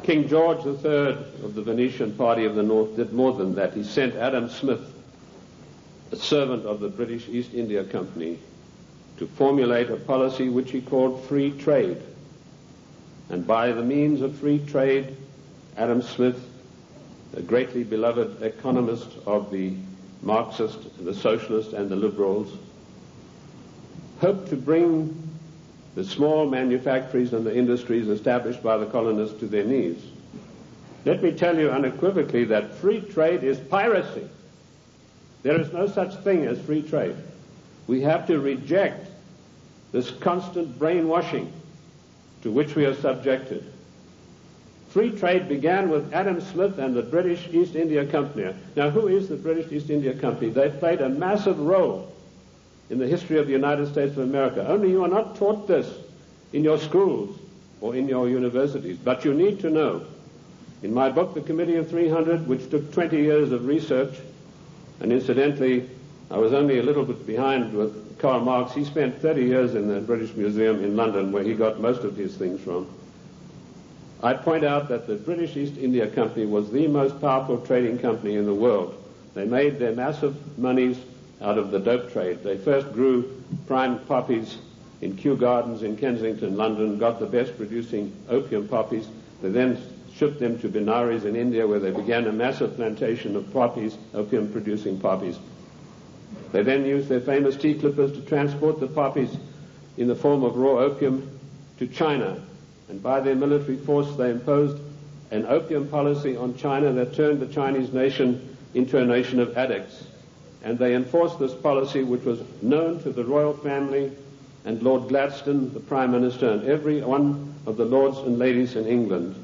King George III of the Venetian Party of the North did more than that. He sent Adam Smith, a servant of the British East India Company, to formulate a policy which he called free trade. And by the means of free trade, Adam Smith, a greatly beloved economist of the Marxist, the Socialist, and the Liberals, hoped to bring the small manufactories and the industries established by the colonists to their knees. Let me tell you unequivocally that free trade is piracy. There is no such thing as free trade. We have to reject this constant brainwashing to which we are subjected. Free trade began with Adam Smith and the British East India Company. Now, who is the British East India Company? They played a massive role in the history of the United States of America. Only you are not taught this in your schools or in your universities, but you need to know. In my book, The Committee of 300, which took 20 years of research, and incidentally, I was only a little bit behind with Karl Marx. He spent 30 years in the British Museum in London, where he got most of his things from. I point out that the British East India Company was the most powerful trading company in the world They made their massive monies out of the dope trade. They first grew prime poppies in Kew Gardens in Kensington, London, got the best producing opium poppies. They then shipped them to Benares in India, where they began a massive plantation of poppies, opium producing poppies. They then used their famous tea clippers to transport the poppies in the form of raw opium to China. And by their military force, they imposed an opium policy on China that turned the Chinese nation into a nation of addicts. And they enforced this policy, which was known to the royal family and Lord Gladstone, the Prime Minister, and every one of the lords and ladies in England.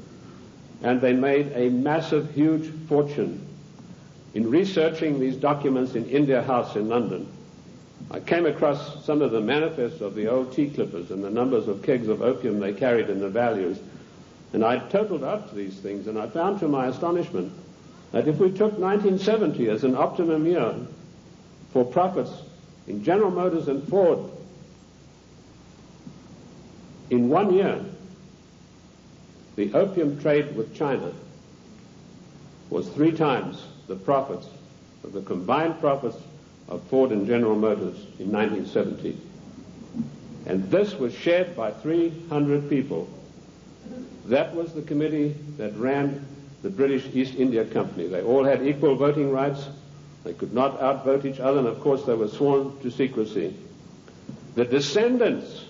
And they made a massive, huge fortune in researching these documents in India House in London. I came across some of the manifests of the old tea clippers and the numbers of kegs of opium they carried and the values. And I totaled up these things, and I found to my astonishment that if we took 1970 as an optimum year for profits in General Motors and Ford, in 1 year, the opium trade with China was 3 times the profits of the combined profits of Ford and General Motors in 1970. And this was shared by 300 people. That was the committee that ran the British East India Company. They all had equal voting rights. They could not outvote each other, and of course they were sworn to secrecy. The descendants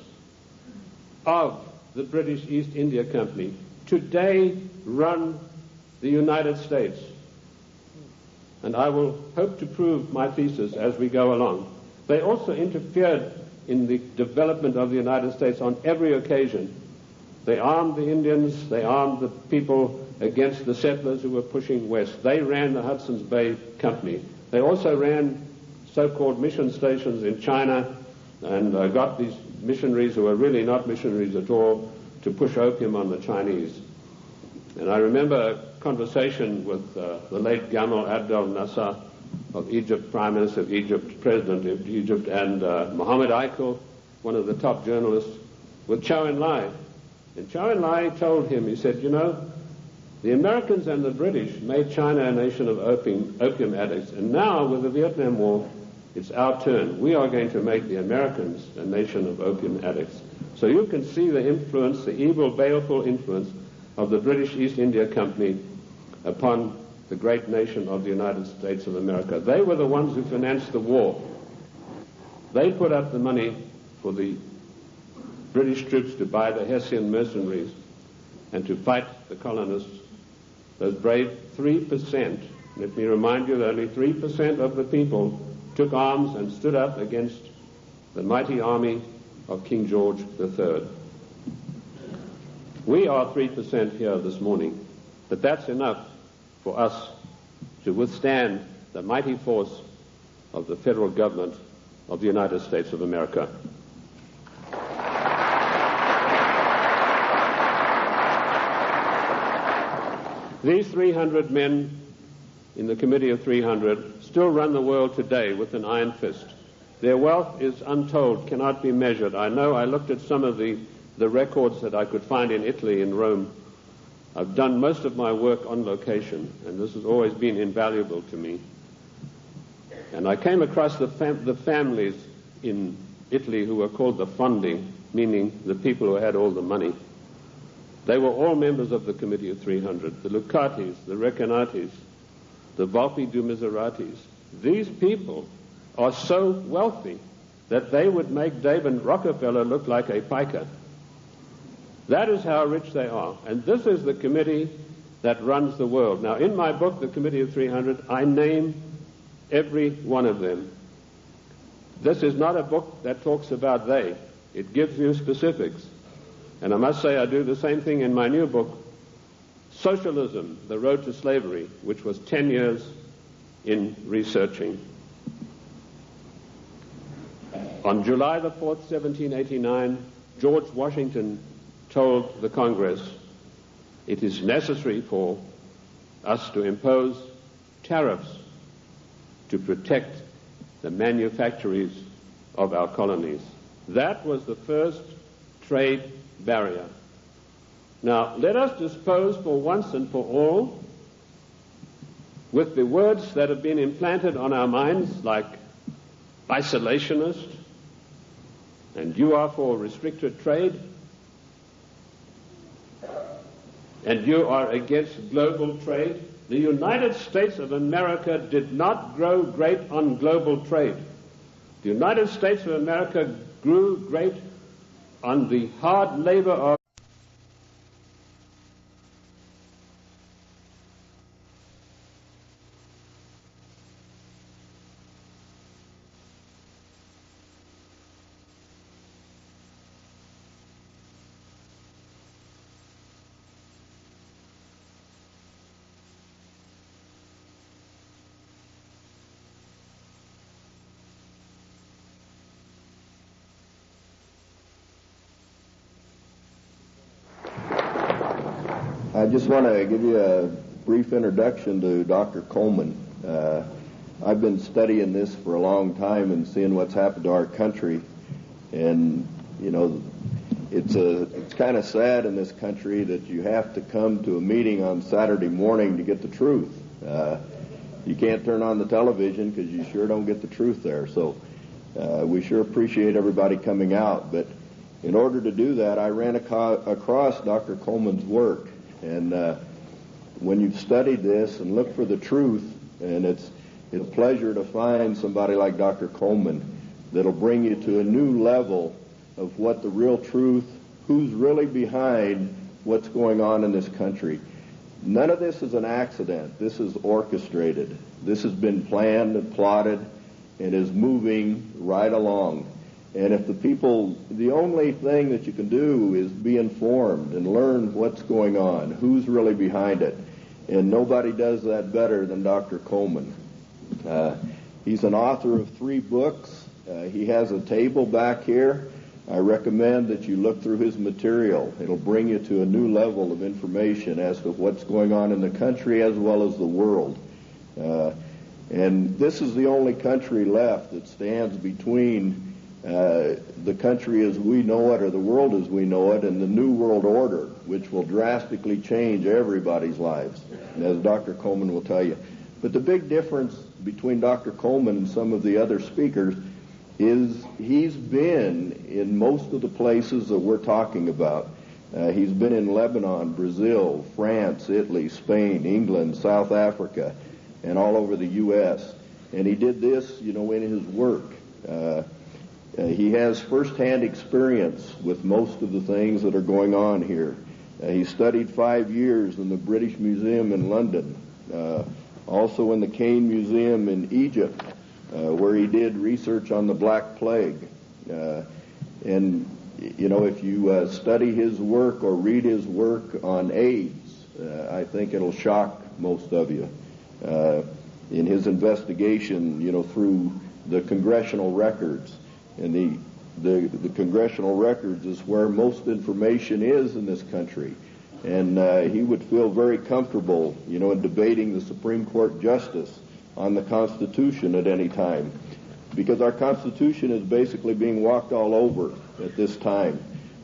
of the British East India Company today run the United States. And I will hope to prove my thesis as we go along. They also interfered in the development of the United States on every occasion. They armed the Indians, they armed the people against the settlers who were pushing west. They ran the Hudson's Bay Company. They also ran so-called mission stations in China and got these missionaries who were really not missionaries at all to push opium on the Chinese. And I remember a conversation with the late Gamal Abdel Nasser of Egypt, Prime Minister of Egypt, President of Egypt, and Mohammed Aikel, one of the top journalists, with Zhou Enlai. And Zhou Enlai told him, he said, you know, the Americans and the British made China a nation of opium addicts, and now with the Vietnam War, it's our turn. We are going to make the Americans a nation of opium addicts. So you can see the influence, the evil, baleful influence of the British East India Company upon the great nation of the United States of America. They were the ones who financed the war. They put up the money for the British troops to buy the Hessian mercenaries and to fight the colonists. Those brave 3%, let me remind you that only 3% of the people took arms and stood up against the mighty army of King George III. We are 3% here this morning, but that's enough for us to withstand the mighty force of the federal government of the United States of America. These 300 men in the Committee of 300 still run the world today with an iron fist. Their wealth is untold, cannot be measured. I know I looked at some of the records that I could find in Italy, in Rome. I've done most of my work on location, and this has always been invaluable to me. And I came across the families in Italy who were called the Fondi, meaning the people who had all the money. They were all members of the Committee of 300, the Lucatis, the Recanatis, the Volpi du Miseratis. These people are so wealthy that they would make David Rockefeller look like a piker. That is how rich they are. And this is the committee that runs the world. Now, in my book, The Committee of 300, I name every one of them. This is not a book that talks about they. It gives you specifics. And I must say I do the same thing in my new book, Socialism, The Road to Slavery, which was 10 years in researching. On July the 4th, 1789, George Washington told the Congress, it is necessary for us to impose tariffs to protect the manufactories of our colonies. That was the first trade barrier. Now, let us dispose for once and for all with the words that have been implanted on our minds, like isolationist, and you are for restricted trade, and you are against global trade. The United States of America did not grow great on global trade. The United States of America grew great on the hard labor of I just want to give you a brief introduction to Dr. Coleman. I've been studying this for a long time and seeing what's happened to our country, and you know, it's kind of sad in this country that you have to come to a meeting on Saturday morning to get the truth. You can't turn on the television because you sure don't get the truth there. So we sure appreciate everybody coming out, but in order to do that, I ran across Dr. Coleman's work. And when you've studied this and looked for the truth, and it's a pleasure to find somebody like Dr. Coleman that'll bring you to a new level of what the real truth, who's really behind what's going on in this country. None of this is an accident. This is orchestrated. This has been planned and plotted and is moving right along. And if the only thing that you can do is be informed and learn what's going on, who's really behind it. And nobody does that better than Dr. Coleman. He's an author of 3 books. He has a table back here. I recommend that you look through his material. It'll bring you to a new level of information as to what's going on in the country as well as the world. And this is the only country left that stands between the country as we know it, or the world as we know it, and the New World Order, which will drastically change everybody's lives, as Dr. Coleman will tell you. But the big difference between Dr. Coleman and some of the other speakers is he's been in most of the places that we're talking about. He's been in Lebanon, Brazil, France, Italy, Spain, England, South Africa, and all over the U.S. And he did this, in his work. He has first-hand experience with most of the things that are going on here. He studied 5 years in the British Museum in London, also in the Cain Museum in Egypt, where he did research on the Black Plague. And, if you study his work or read his work on AIDS, I think it'll shock most of you. In his investigation, through the congressional records. And the congressional records is where most information is in this country. And he would feel very comfortable, in debating the Supreme Court justice on the Constitution at any time. Because our Constitution is basically being walked all over at this time.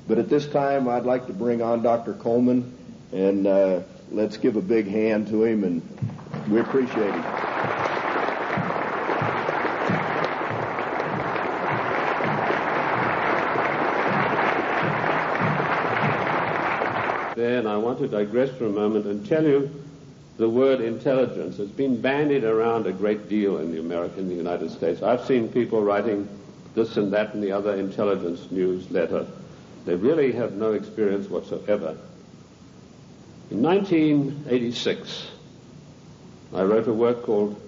But at this time, I'd like to bring on Dr. Coleman, and let's give a big hand to him, and we appreciate him. And I want to digress for a moment and tell you the word intelligence has been bandied around a great deal in the United States. I've seen people writing this and that and the other intelligence newsletter. They really have no experience whatsoever. In 1986, I wrote a work called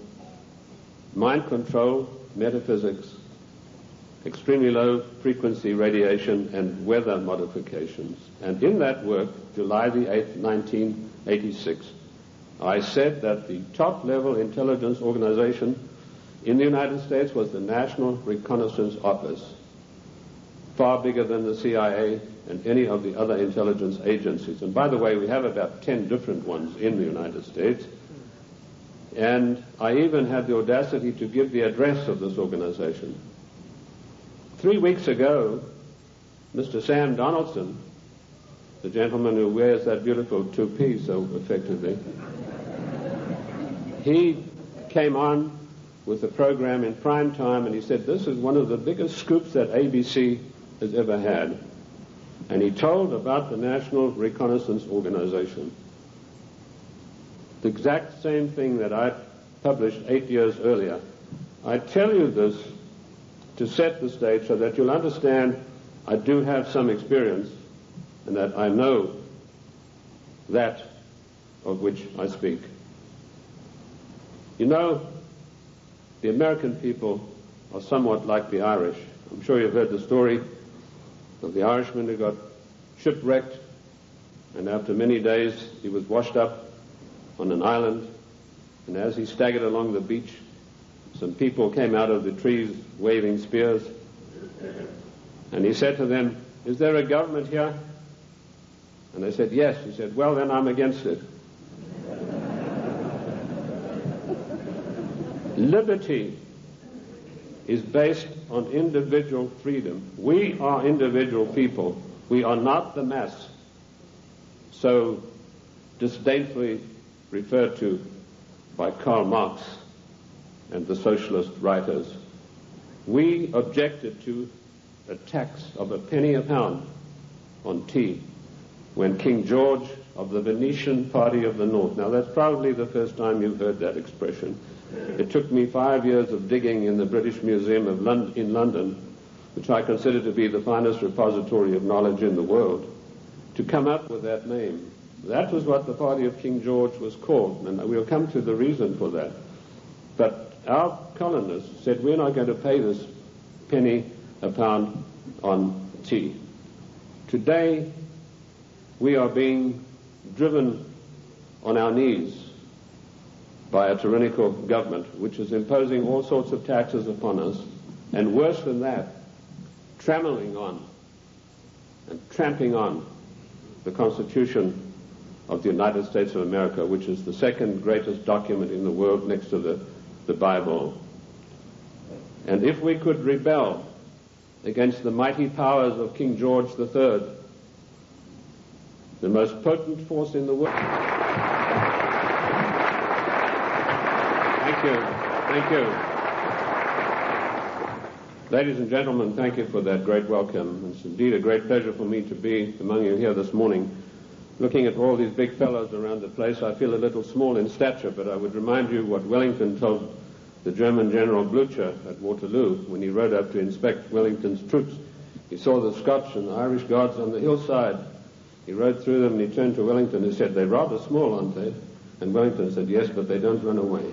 Mind Control, Metaphysics, Extremely Low Frequency Radiation, and Weather Modifications. And in that work, July the 8th, 1986, I said that the top-level intelligence organization in the United States was the National Reconnaissance Office, far bigger than the CIA and any of the other intelligence agencies. And by the way, we have about 10 different ones in the United States. And I even had the audacity to give the address of this organization. 3 weeks ago, Mr. Sam Donaldson, the gentleman who wears that beautiful toupee so effectively, he came on with the program in prime time, and he said, this is one of the biggest scoops that ABC has ever had. And he told about the National Reconnaissance Organization. The exact same thing that I published 8 years earlier. I tell you this to set the stage so that you'll understand I do have some experience and that I know that of which I speak. You know, the American people are somewhat like the Irish. I'm sure you've heard the story of the Irishman who got shipwrecked, and after many days he was washed up on an island, and as he staggered along the beach, some people came out of the trees waving spears, and he said to them, is there a government here? And they said, yes. He said, well, then I'm against it. Liberty is based on individual freedom. We are individual people. We are not the mass, so disdainfully referred to by Karl Marx and the socialist writers. We objected to a tax of a penny a pound on tea when King George of the Venetian Party of the North, now that's probably the first time you've heard that expression. It took me 5 years of digging in the British Museum in London, which I consider to be the finest repository of knowledge in the world, to come up with that name. That was what the party of King George was called, and we'll come to the reason for that. But our colonists said, we're not going to pay this penny a pound on tea. Today, we are being driven on our knees by a tyrannical government which is imposing all sorts of taxes upon us, and worse than that, trammeling on and tramping on the Constitution of the United States of America, which is the second greatest document in the world next to the Bible. And if we could rebel against the mighty powers of King George III, the most potent force in the world. Thank you. Thank you. Ladies and gentlemen, thank you for that great welcome. It's indeed a great pleasure for me to be among you here this morning. Looking at all these big fellows around the place, I feel a little small in stature, but I would remind you what Wellington told the German General Blücher at Waterloo when he rode up to inspect Wellington's troops. He saw the Scotch and the Irish guards on the hillside. He rode through them and he turned to Wellington and said, they're rather small, aren't they? And Wellington said, yes, but they don't run away.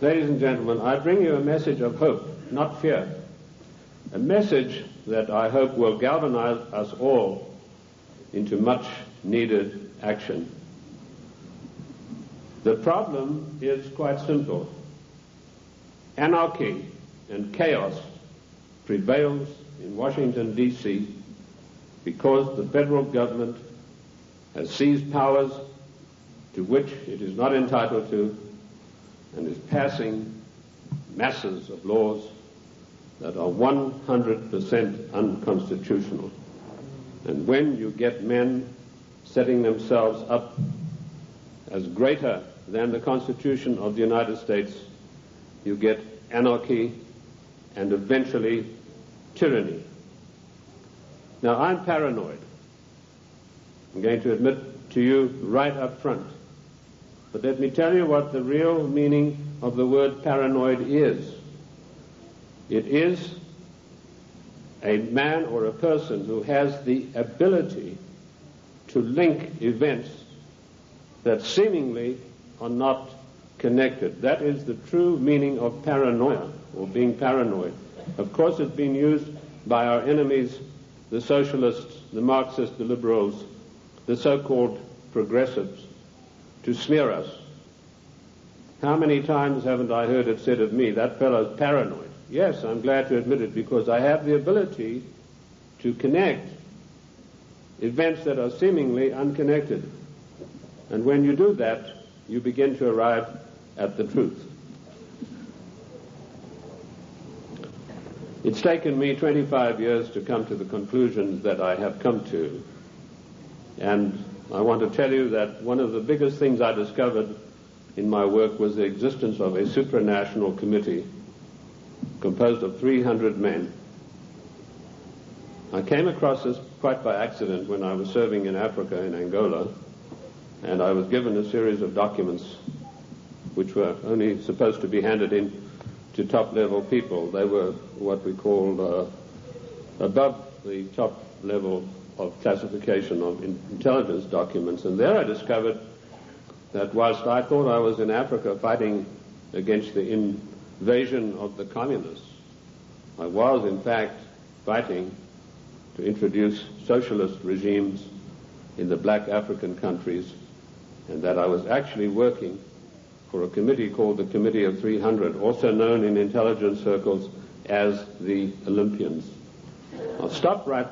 Ladies and gentlemen, I bring you a message of hope, not fear. A message that I hope will galvanize us all into much needed action. The problem is quite simple. Anarchy and chaos prevails in Washington, D.C. because the federal government has seized powers to which it is not entitled to and is passing masses of laws that are 100% unconstitutional. And when you get men setting themselves up as greater than the Constitution of the United States, you get anarchy and eventually tyranny. Now, I'm paranoid. I'm going to admit to you right up front. But let me tell you what the real meaning of the word paranoid is. It is a man or a person who has the ability to link events that seemingly are not connected. That is the true meaning of paranoia, or being paranoid. Of course, it's been used by our enemies, the socialists, the Marxists, the liberals, the so-called progressives, to smear us. How many times haven't I heard it said of me, that fellow's paranoid? Yes, I'm glad to admit it, because I have the ability to connect events that are seemingly unconnected. And when you do that, you begin to arrive at the truth. It's taken me 25 years to come to the conclusions that I have come to. And I want to tell you that one of the biggest things I discovered in my work was the existence of a supranational committee composed of 300 men. I came across this quite by accident when I was serving in Africa, in Angola, and I was given a series of documents which were only supposed to be handed in to top-level people. They were what we called above the top level of classification of intelligence documents. And there I discovered that whilst I thought I was in Africa fighting against the invasion of the communists, I was in fact fighting to introduce socialist regimes in the black African countries, and that I was actually working for a committee called the Committee of 300, also known in intelligence circles as the Olympians. I'll stop right